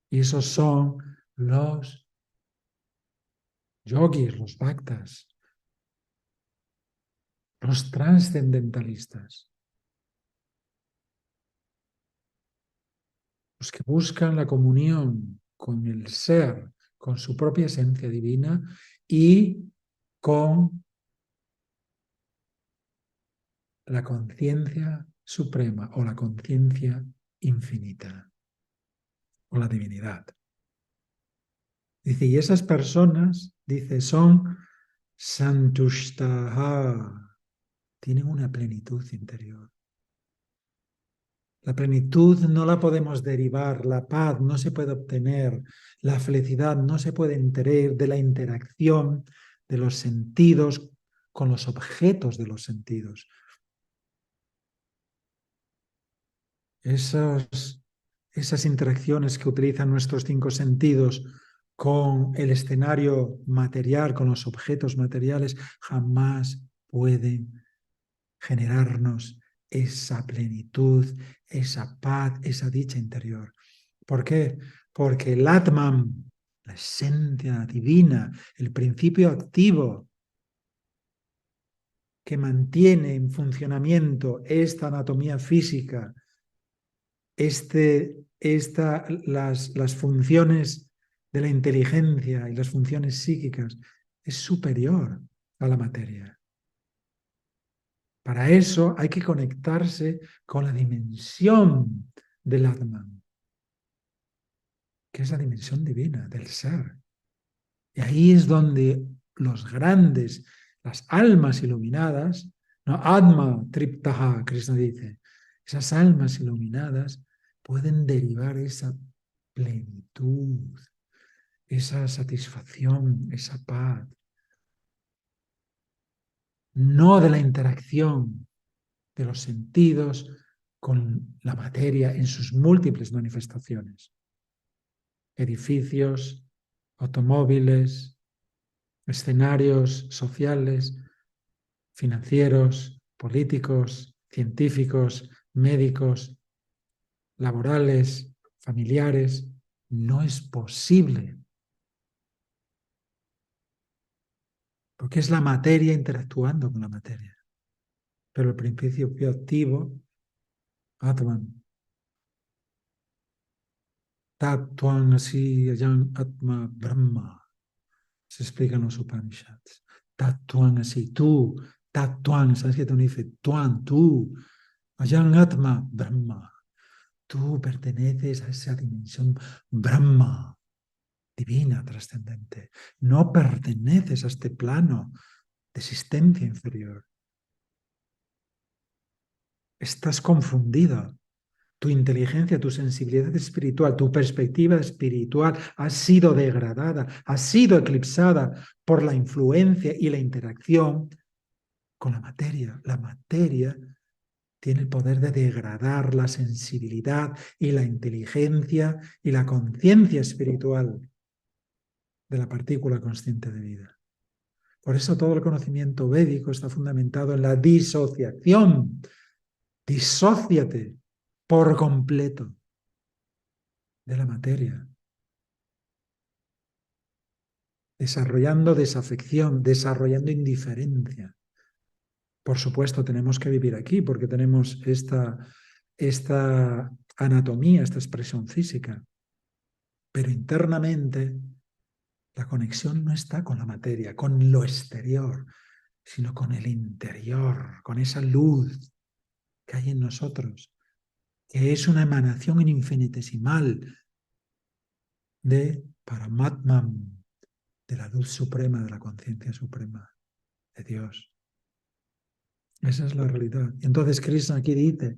[SPEAKER 1] Y esos son los yogis, los bhaktas, los trascendentalistas, los que buscan la comunión con el ser, con su propia esencia divina y con la conciencia suprema o la conciencia infinita. o la divinidad. Dice, y esas personas, dice, son santushtaha, tienen una plenitud interior. La plenitud no la podemos derivar, la paz no se puede obtener, la felicidad no se puede obtener de la interacción de los sentidos con los objetos de los sentidos. Esas interacciones que utilizan nuestros 5 sentidos con el escenario material, con los objetos materiales, jamás pueden generarnos esa plenitud, esa paz, esa dicha interior. ¿Por qué? Porque el Atman, la esencia divina, el principio activo que mantiene en funcionamiento esta anatomía física, las funciones de la inteligencia y las funciones psíquicas, es superior a la materia. Para eso hay que conectarse con la dimensión del Atman, que es la dimensión divina del ser. Y ahí es donde los grandes, las almas iluminadas, no, Atma Triptaha, Krishna dice, esas almas iluminadas pueden derivar esa plenitud, esa satisfacción, esa paz, no de la interacción de los sentidos con la materia en sus múltiples manifestaciones. Edificios, automóviles, escenarios sociales, financieros, políticos, científicos, médicos, laborales, familiares. No es posible, porque es la materia interactuando con la materia. Pero el principio activo, Atman, Tattvan así, Ayam Atma Brahma, se explica en los Upanishads. Tattvan así, tú, Tattvan, ¿sabes qué te dice? Tuan, tú, Ayam Atma Brahma. Tú perteneces a esa dimensión Brahma, divina, trascendente. No perteneces a este plano de existencia inferior. Estás confundida. Tu inteligencia, tu sensibilidad espiritual, tu perspectiva espiritual ha sido degradada, ha sido eclipsada por la influencia y la interacción con la materia. La materia tiene el poder de degradar la sensibilidad y la inteligencia y la conciencia espiritual de la partícula consciente de vida. Por eso todo el conocimiento védico está fundamentado en la disociación. Disóciate por completo de la materia, desarrollando desafección, desarrollando indiferencia. Por supuesto, tenemos que vivir aquí porque tenemos esta anatomía, esta expresión física, pero internamente la conexión no está con la materia, con lo exterior, sino con el interior, con esa luz que hay en nosotros, que es una emanación infinitesimal de Paramatman, de la luz suprema, de la conciencia suprema de Dios. Esa es la realidad. Y entonces Krishna aquí dice,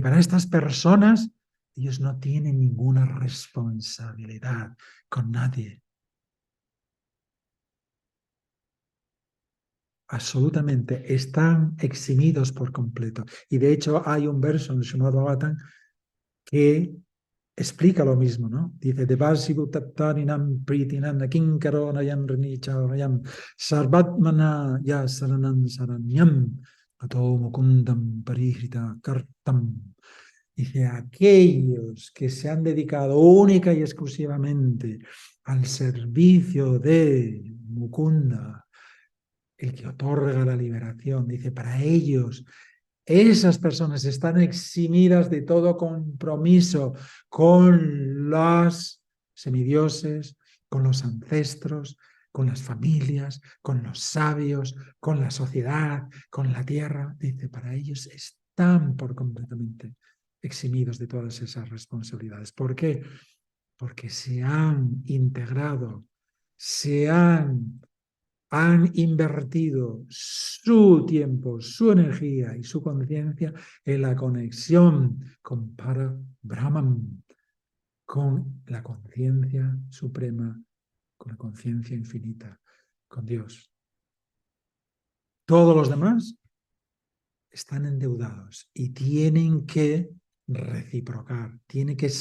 [SPEAKER 1] para estas personas, ellos no tienen ninguna responsabilidad con nadie. Absolutamente, están eximidos por completo. Y de hecho hay un verso en el Srimad Bhagavatam que explica lo mismo, ¿no? Dice, Devasivu taptarinam pritinam nakinkaro nayam ranicharanayam sarvatmana ya saranam saranyam ato mukundam parihrita kartam. Dice, aquellos que se han dedicado única y exclusivamente al servicio de Mukunda, el que otorga la liberación, dice, para ellos, esas personas están eximidas de todo compromiso con los semidioses, con los ancestros, con las familias, con los sabios, con la sociedad, con la tierra. Dice, para ellos están por completamente eximidos de todas esas responsabilidades. ¿Por qué? porque se han integrado, han invertido su tiempo, su energía y su conciencia en la conexión con Para Brahman, con la conciencia suprema, con la conciencia infinita, con Dios. Todos los demás están endeudados y tienen que reciprocar, tienen que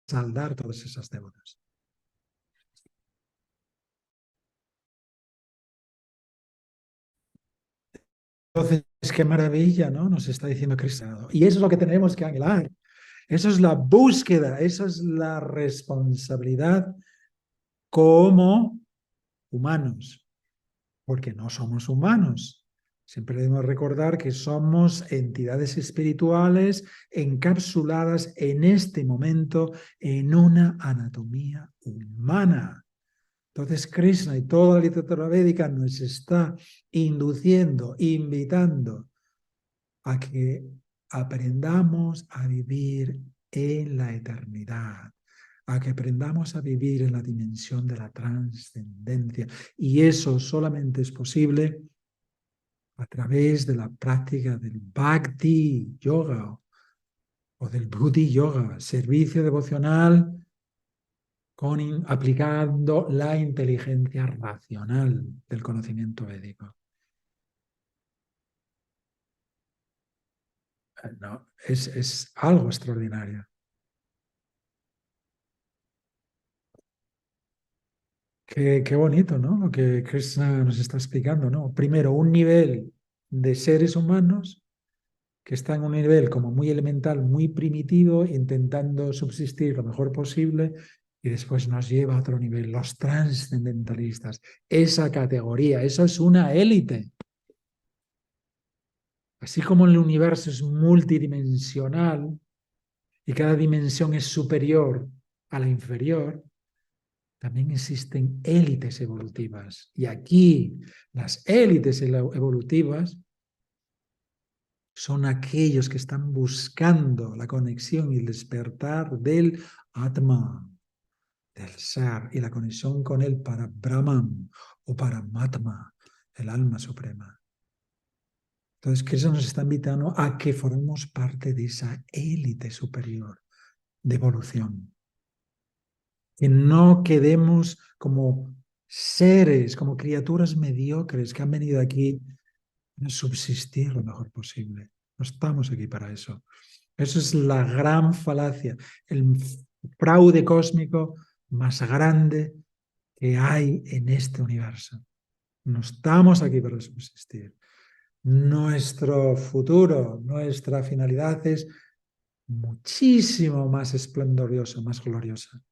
[SPEAKER 1] saldar todas esas deudas. Entonces, qué maravilla, ¿no? Nos está diciendo Cristo. Y eso es lo que tenemos que anhelar. Eso es la búsqueda, eso es la responsabilidad como humanos, porque no somos humanos. Siempre debemos recordar que somos entidades espirituales encapsuladas en este momento en una anatomía humana. Entonces Krishna y toda la literatura védica nos está induciendo, invitando a que aprendamos a vivir en la eternidad, a que aprendamos a vivir en la dimensión de la trascendencia. Y eso solamente es posible a través de la práctica del Bhakti Yoga o del Buddhi Yoga, servicio devocional aplicando la inteligencia racional del conocimiento védico. No, es algo extraordinario. Qué bonito, ¿no? Lo que Krishna nos está explicando, ¿no? Primero, un nivel de seres humanos que está en un nivel como muy elemental, muy primitivo, intentando subsistir lo mejor posible, y después nos lleva a otro nivel, los trascendentalistas. Esa categoría, eso es una élite. Así como el universo es multidimensional y cada dimensión es superior a la inferior, también existen élites evolutivas. Y aquí las élites evolutivas son aquellos que están buscando la conexión y el despertar del Atma, del ser, y la conexión con él para Brahman o para Matma, el alma suprema. Entonces, Krishna nos está invitando a que formemos parte de esa élite superior de evolución. Que no quedemos como seres, como criaturas mediocres que han venido aquí a subsistir lo mejor posible. No estamos aquí para eso. Eso es la gran falacia, el fraude cósmico más grande que hay en este universo. No estamos aquí para subsistir. Nuestro futuro, nuestra finalidad es muchísimo más esplendorosa, más gloriosa,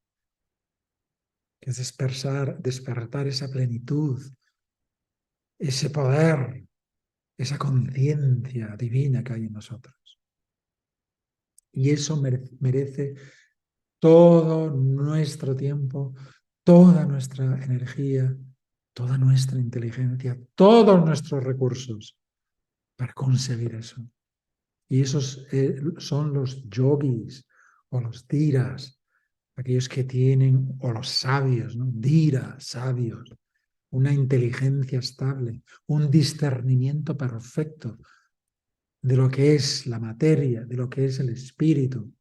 [SPEAKER 1] que es despertar esa plenitud, ese poder, esa conciencia divina que hay en nosotros. Y eso merece todo nuestro tiempo, toda nuestra energía, toda nuestra inteligencia, todos nuestros recursos para conseguir eso. Y esos son los yogis o los dhiras, aquellos que tienen, o los sabios, ¿no? Dhira, sabios, una inteligencia estable, un discernimiento perfecto de lo que es la materia, de lo que es el espíritu,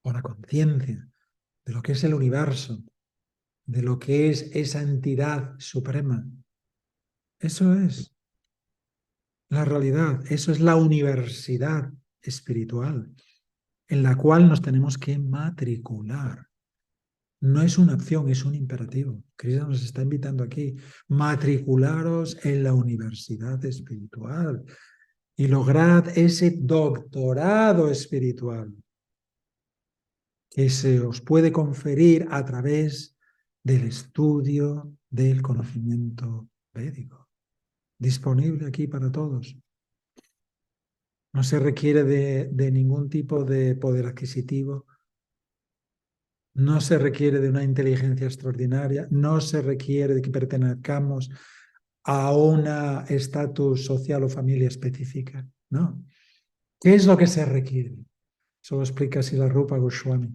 [SPEAKER 1] o la conciencia, de lo que es el universo, de lo que es esa entidad suprema. Eso es la realidad, eso es la universidad espiritual en la cual nos tenemos que matricular. No es una opción, es un imperativo. Cristo nos está invitando aquí, matricularos en la universidad espiritual y lograd ese doctorado espiritual que se os puede conferir a través del estudio del conocimiento védico, disponible aquí para todos. No se requiere de ningún tipo de poder adquisitivo, no se requiere de una inteligencia extraordinaria, no se requiere de que pertenezcamos a un estatus social o familia específica, no. ¿Qué es lo que se requiere? Eso lo explica así la Rupa Goswami.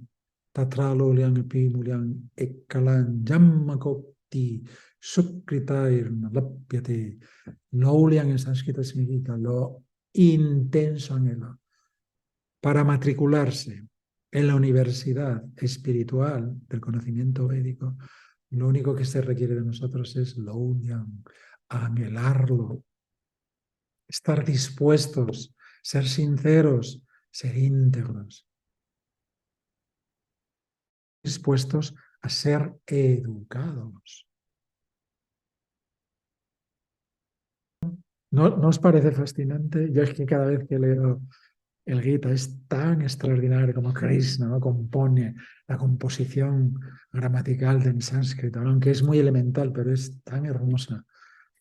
[SPEAKER 1] Tatra Lolian Epimulian Ekalan Yammakopti Sukritairna Lapyate. Lolian en sánscrito significa lo intenso anhelo. Para matricularse en la universidad espiritual del conocimiento védico, lo único que se requiere de nosotros es Lolian, anhelarlo, estar dispuestos, ser sinceros, ser íntegros, dispuestos a ser educados. ¿No os parece fascinante? Yo es que cada vez que leo el Gita es tan extraordinario como Krishna, ¿no?, compone la composición gramatical en sánscrito, ¿no?, aunque es muy elemental, pero es tan hermosa,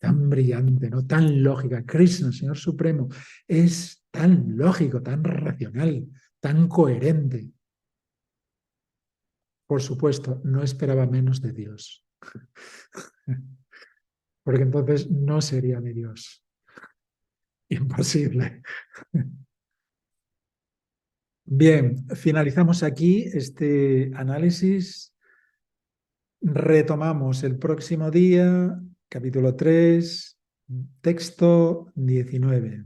[SPEAKER 1] tan brillante, ¿no?, tan lógica. Krishna, el Señor Supremo, es tan lógico, tan racional, tan coherente. Por supuesto, no esperaba menos de Dios, porque entonces no sería mi Dios. Imposible. Bien, finalizamos aquí este análisis. Retomamos el próximo día, capítulo 3, texto 19.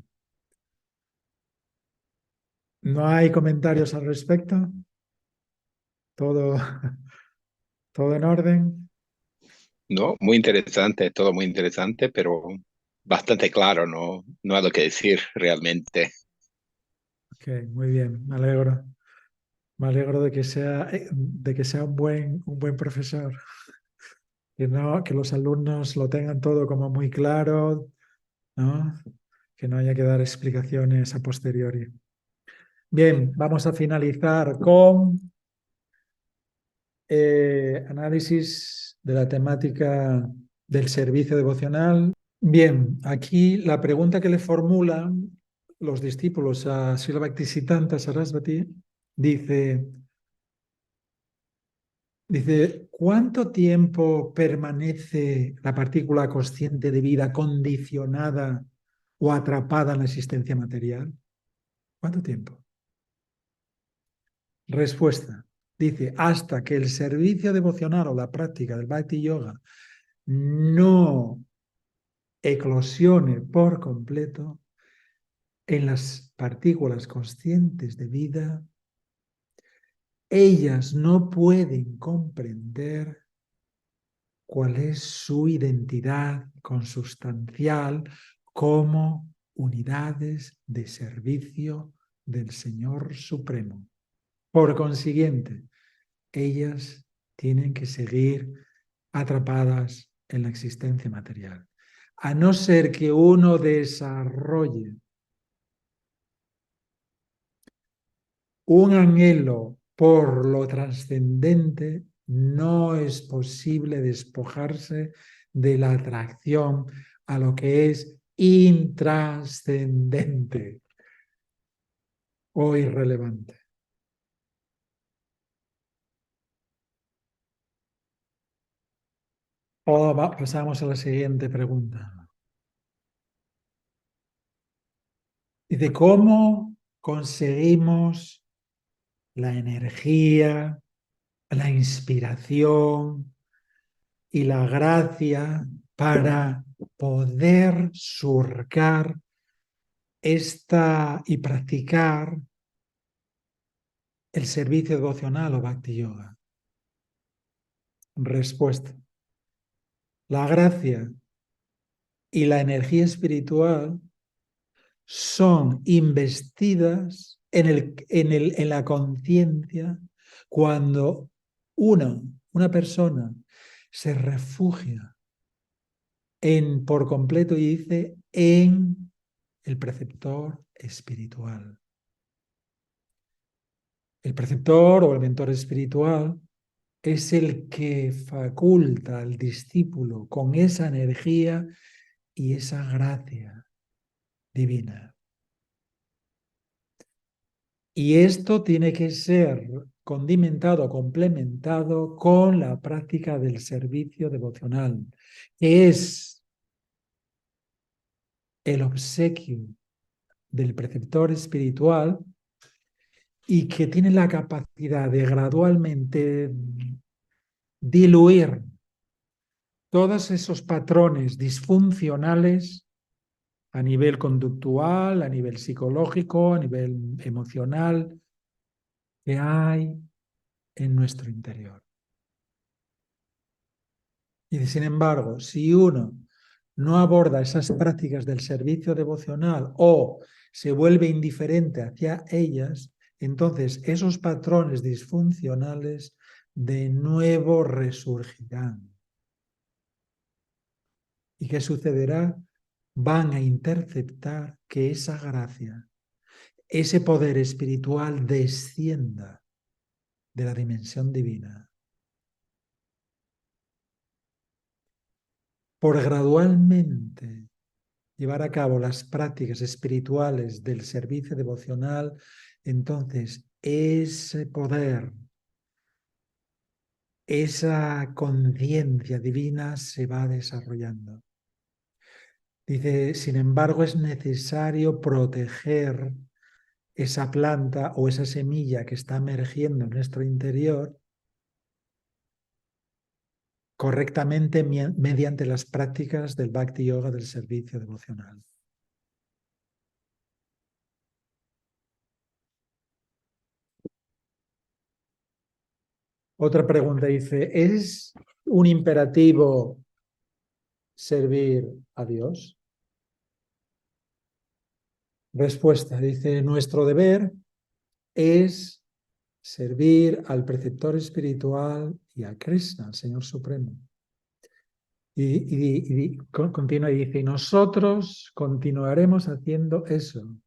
[SPEAKER 1] ¿No hay comentarios al respecto? ¿Todo, todo en orden?
[SPEAKER 3] No, muy interesante, todo muy interesante, pero bastante claro, no hay lo que decir realmente.
[SPEAKER 1] Ok, muy bien, me alegro. Me alegro de que sea un buen profesor. Que, no, que los alumnos lo tengan todo como muy claro, ¿no? Que no haya que dar explicaciones a posteriori. Bien, vamos a finalizar con análisis de la temática del servicio devocional. Bien, aquí la pregunta que le formulan los discípulos a Srila Bhaktisiddhanta Sarasvati dice, ¿cuánto tiempo permanece la partícula consciente de vida condicionada o atrapada en la existencia material? ¿Cuánto tiempo? Respuesta. Dice, hasta que el servicio devocional o la práctica del Bhakti Yoga no eclosione por completo en las partículas conscientes de vida, ellas no pueden comprender cuál es su identidad consustancial como unidades de servicio del Señor Supremo. Por consiguiente, ellas tienen que seguir atrapadas en la existencia material. A no ser que uno desarrolle un anhelo por lo trascendente, no es posible despojarse de la atracción a lo que es intrascendente o irrelevante. Pasamos a la siguiente pregunta. Dice, ¿cómo conseguimos la energía, la inspiración y la gracia para poder surcar y practicar el servicio devocional o Bhakti Yoga? Respuesta. La gracia y la energía espiritual son investidas en la conciencia cuando una persona se refugia por completo y dice en el preceptor espiritual. El preceptor o el mentor espiritual es el que faculta al discípulo con esa energía y esa gracia divina. Y esto tiene que ser condimentado, complementado con la práctica del servicio devocional, que es el obsequio del preceptor espiritual y que tiene la capacidad de gradualmente diluir todos esos patrones disfuncionales a nivel conductual, a nivel psicológico, a nivel emocional, que hay en nuestro interior. Y sin embargo, si uno no aborda esas prácticas del servicio devocional o se vuelve indiferente hacia ellas, entonces esos patrones disfuncionales de nuevo resurgirán. ¿Y qué sucederá? Van a interceptar que esa gracia, ese poder espiritual descienda de la dimensión divina. Por gradualmente llevar a cabo las prácticas espirituales del servicio devocional, entonces ese poder, esa conciencia divina se va desarrollando. Dice, sin embargo, es necesario proteger esa planta o esa semilla que está emergiendo en nuestro interior correctamente mediante las prácticas del Bhakti Yoga del servicio devocional. Otra pregunta dice, ¿es un imperativo servir a Dios? Respuesta, dice, nuestro deber es servir al preceptor espiritual y a Krishna, al Señor Supremo. Y continúa y dice, y nosotros continuaremos haciendo eso.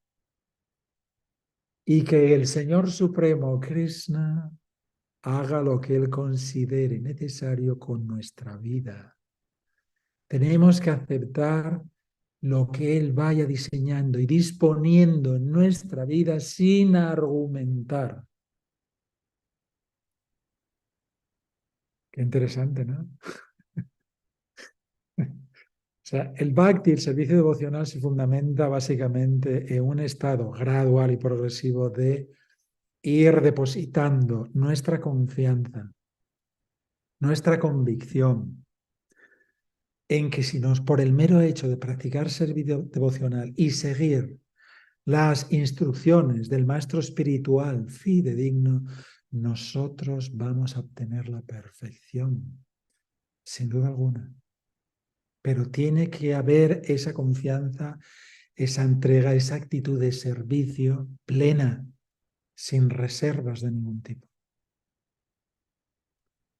[SPEAKER 1] Y que el Señor Supremo, Krishna, haga lo que Él considere necesario con nuestra vida. Tenemos que aceptar lo que Él vaya diseñando y disponiendo en nuestra vida sin argumentar. Qué interesante, ¿no? O sea, el Bhakti, el servicio devocional, se fundamenta básicamente en un estado gradual y progresivo de ir depositando nuestra confianza, nuestra convicción, en que si nos, por el mero hecho de practicar servicio devocional y seguir las instrucciones del maestro espiritual fidedigno, nosotros vamos a obtener la perfección, sin duda alguna. Pero tiene que haber esa confianza, esa entrega, esa actitud de servicio plena, sin reservas de ningún tipo.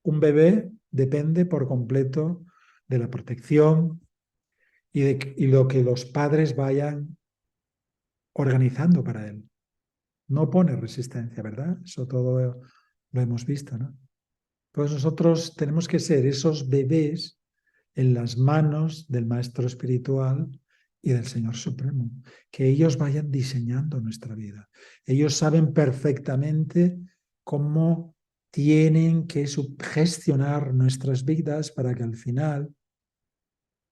[SPEAKER 1] Un bebé depende por completo de la protección y lo que los padres vayan organizando para él. No pone resistencia, ¿verdad? Eso todo lo hemos visto, ¿no? Pues nosotros tenemos que ser esos bebés en las manos del Maestro Espiritual y del Señor Supremo, que ellos vayan diseñando nuestra vida. Ellos saben perfectamente cómo tienen que gestionar nuestras vidas para que al final,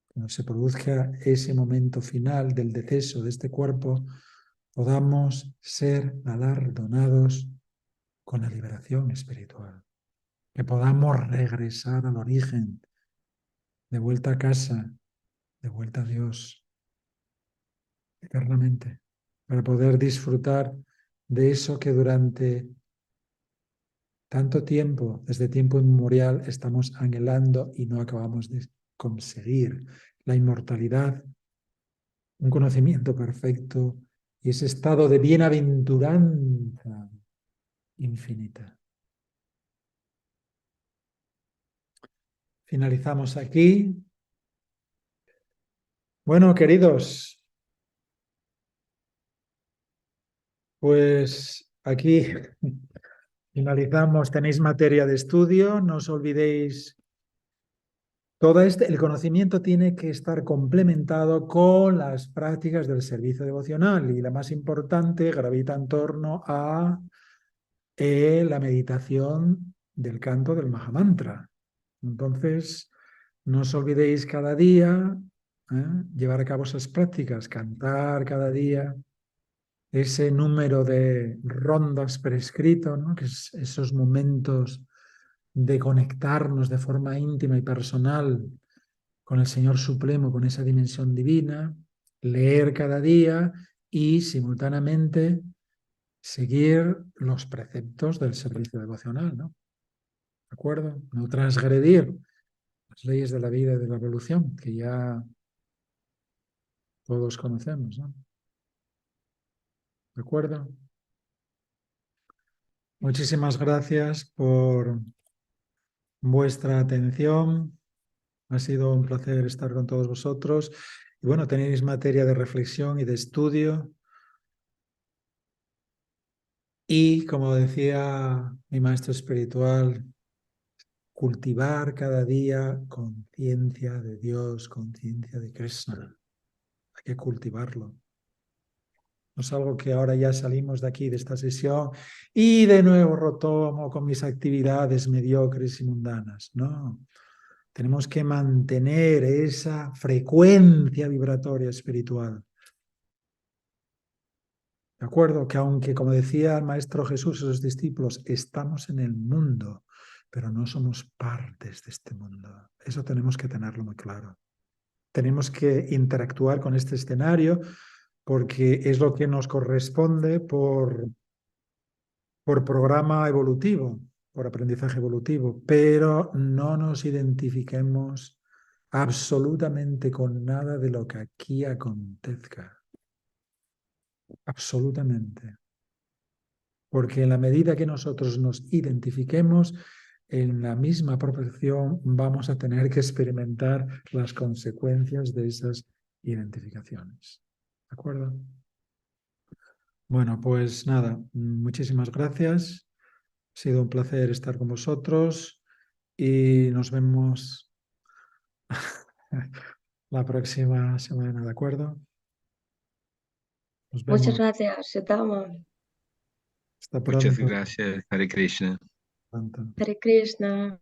[SPEAKER 1] cuando se produzca ese momento final del deceso de este cuerpo, podamos ser galardonados con la liberación espiritual, que podamos regresar al origen, de vuelta a casa, de vuelta a Dios, eternamente, para poder disfrutar de eso que durante tanto tiempo, desde tiempo inmemorial, estamos anhelando y no acabamos de conseguir: la inmortalidad, un conocimiento perfecto y ese estado de bienaventuranza infinita. Finalizamos aquí. Bueno, queridos, pues aquí finalizamos. Tenéis materia de estudio. No os olvidéis, el conocimiento tiene que estar complementado con las prácticas del servicio devocional y la más importante gravita en torno a la meditación del canto del Mahamantra. Entonces, no os olvidéis cada día llevar a cabo esas prácticas, cantar cada día ese número de rondas prescrito, ¿no? Que es esos momentos de conectarnos de forma íntima y personal con el Señor Supremo, con esa dimensión divina, leer cada día y simultáneamente seguir los preceptos del servicio devocional, ¿no? ¿De acuerdo? No transgredir las leyes de la vida y de la evolución, que ya todos conocemos, ¿no? ¿De acuerdo? Muchísimas gracias por vuestra atención. Ha sido un placer estar con todos vosotros. Y bueno, tenéis materia de reflexión y de estudio. Y como decía mi maestro espiritual, cultivar cada día conciencia de Dios, conciencia de Krishna. Hay que cultivarlo. No es algo que ahora ya salimos de aquí, de esta sesión, y de nuevo retomo con mis actividades mediocres y mundanas. No, tenemos que mantener esa frecuencia vibratoria espiritual. ¿De acuerdo? Que aunque, como decía el Maestro Jesús a sus discípulos, estamos en el mundo, pero no somos partes de este mundo. Eso tenemos que tenerlo muy claro. Tenemos que interactuar con este escenario porque es lo que nos corresponde por programa evolutivo, por aprendizaje evolutivo, pero no nos identifiquemos absolutamente con nada de lo que aquí acontezca. Absolutamente. Porque en la medida que nosotros nos identifiquemos, en la misma proporción vamos a tener que experimentar las consecuencias de esas identificaciones. ¿De acuerdo? Bueno, pues nada, muchísimas gracias. Ha sido un placer estar con vosotros y nos vemos la próxima semana, ¿de acuerdo? Nos
[SPEAKER 2] Muchas
[SPEAKER 1] vemos.
[SPEAKER 2] gracias, Shitama.
[SPEAKER 1] Hasta
[SPEAKER 3] Muchas
[SPEAKER 1] pronto.
[SPEAKER 3] gracias, Hare Krishna.
[SPEAKER 1] Pronto.
[SPEAKER 2] Hare Krishna.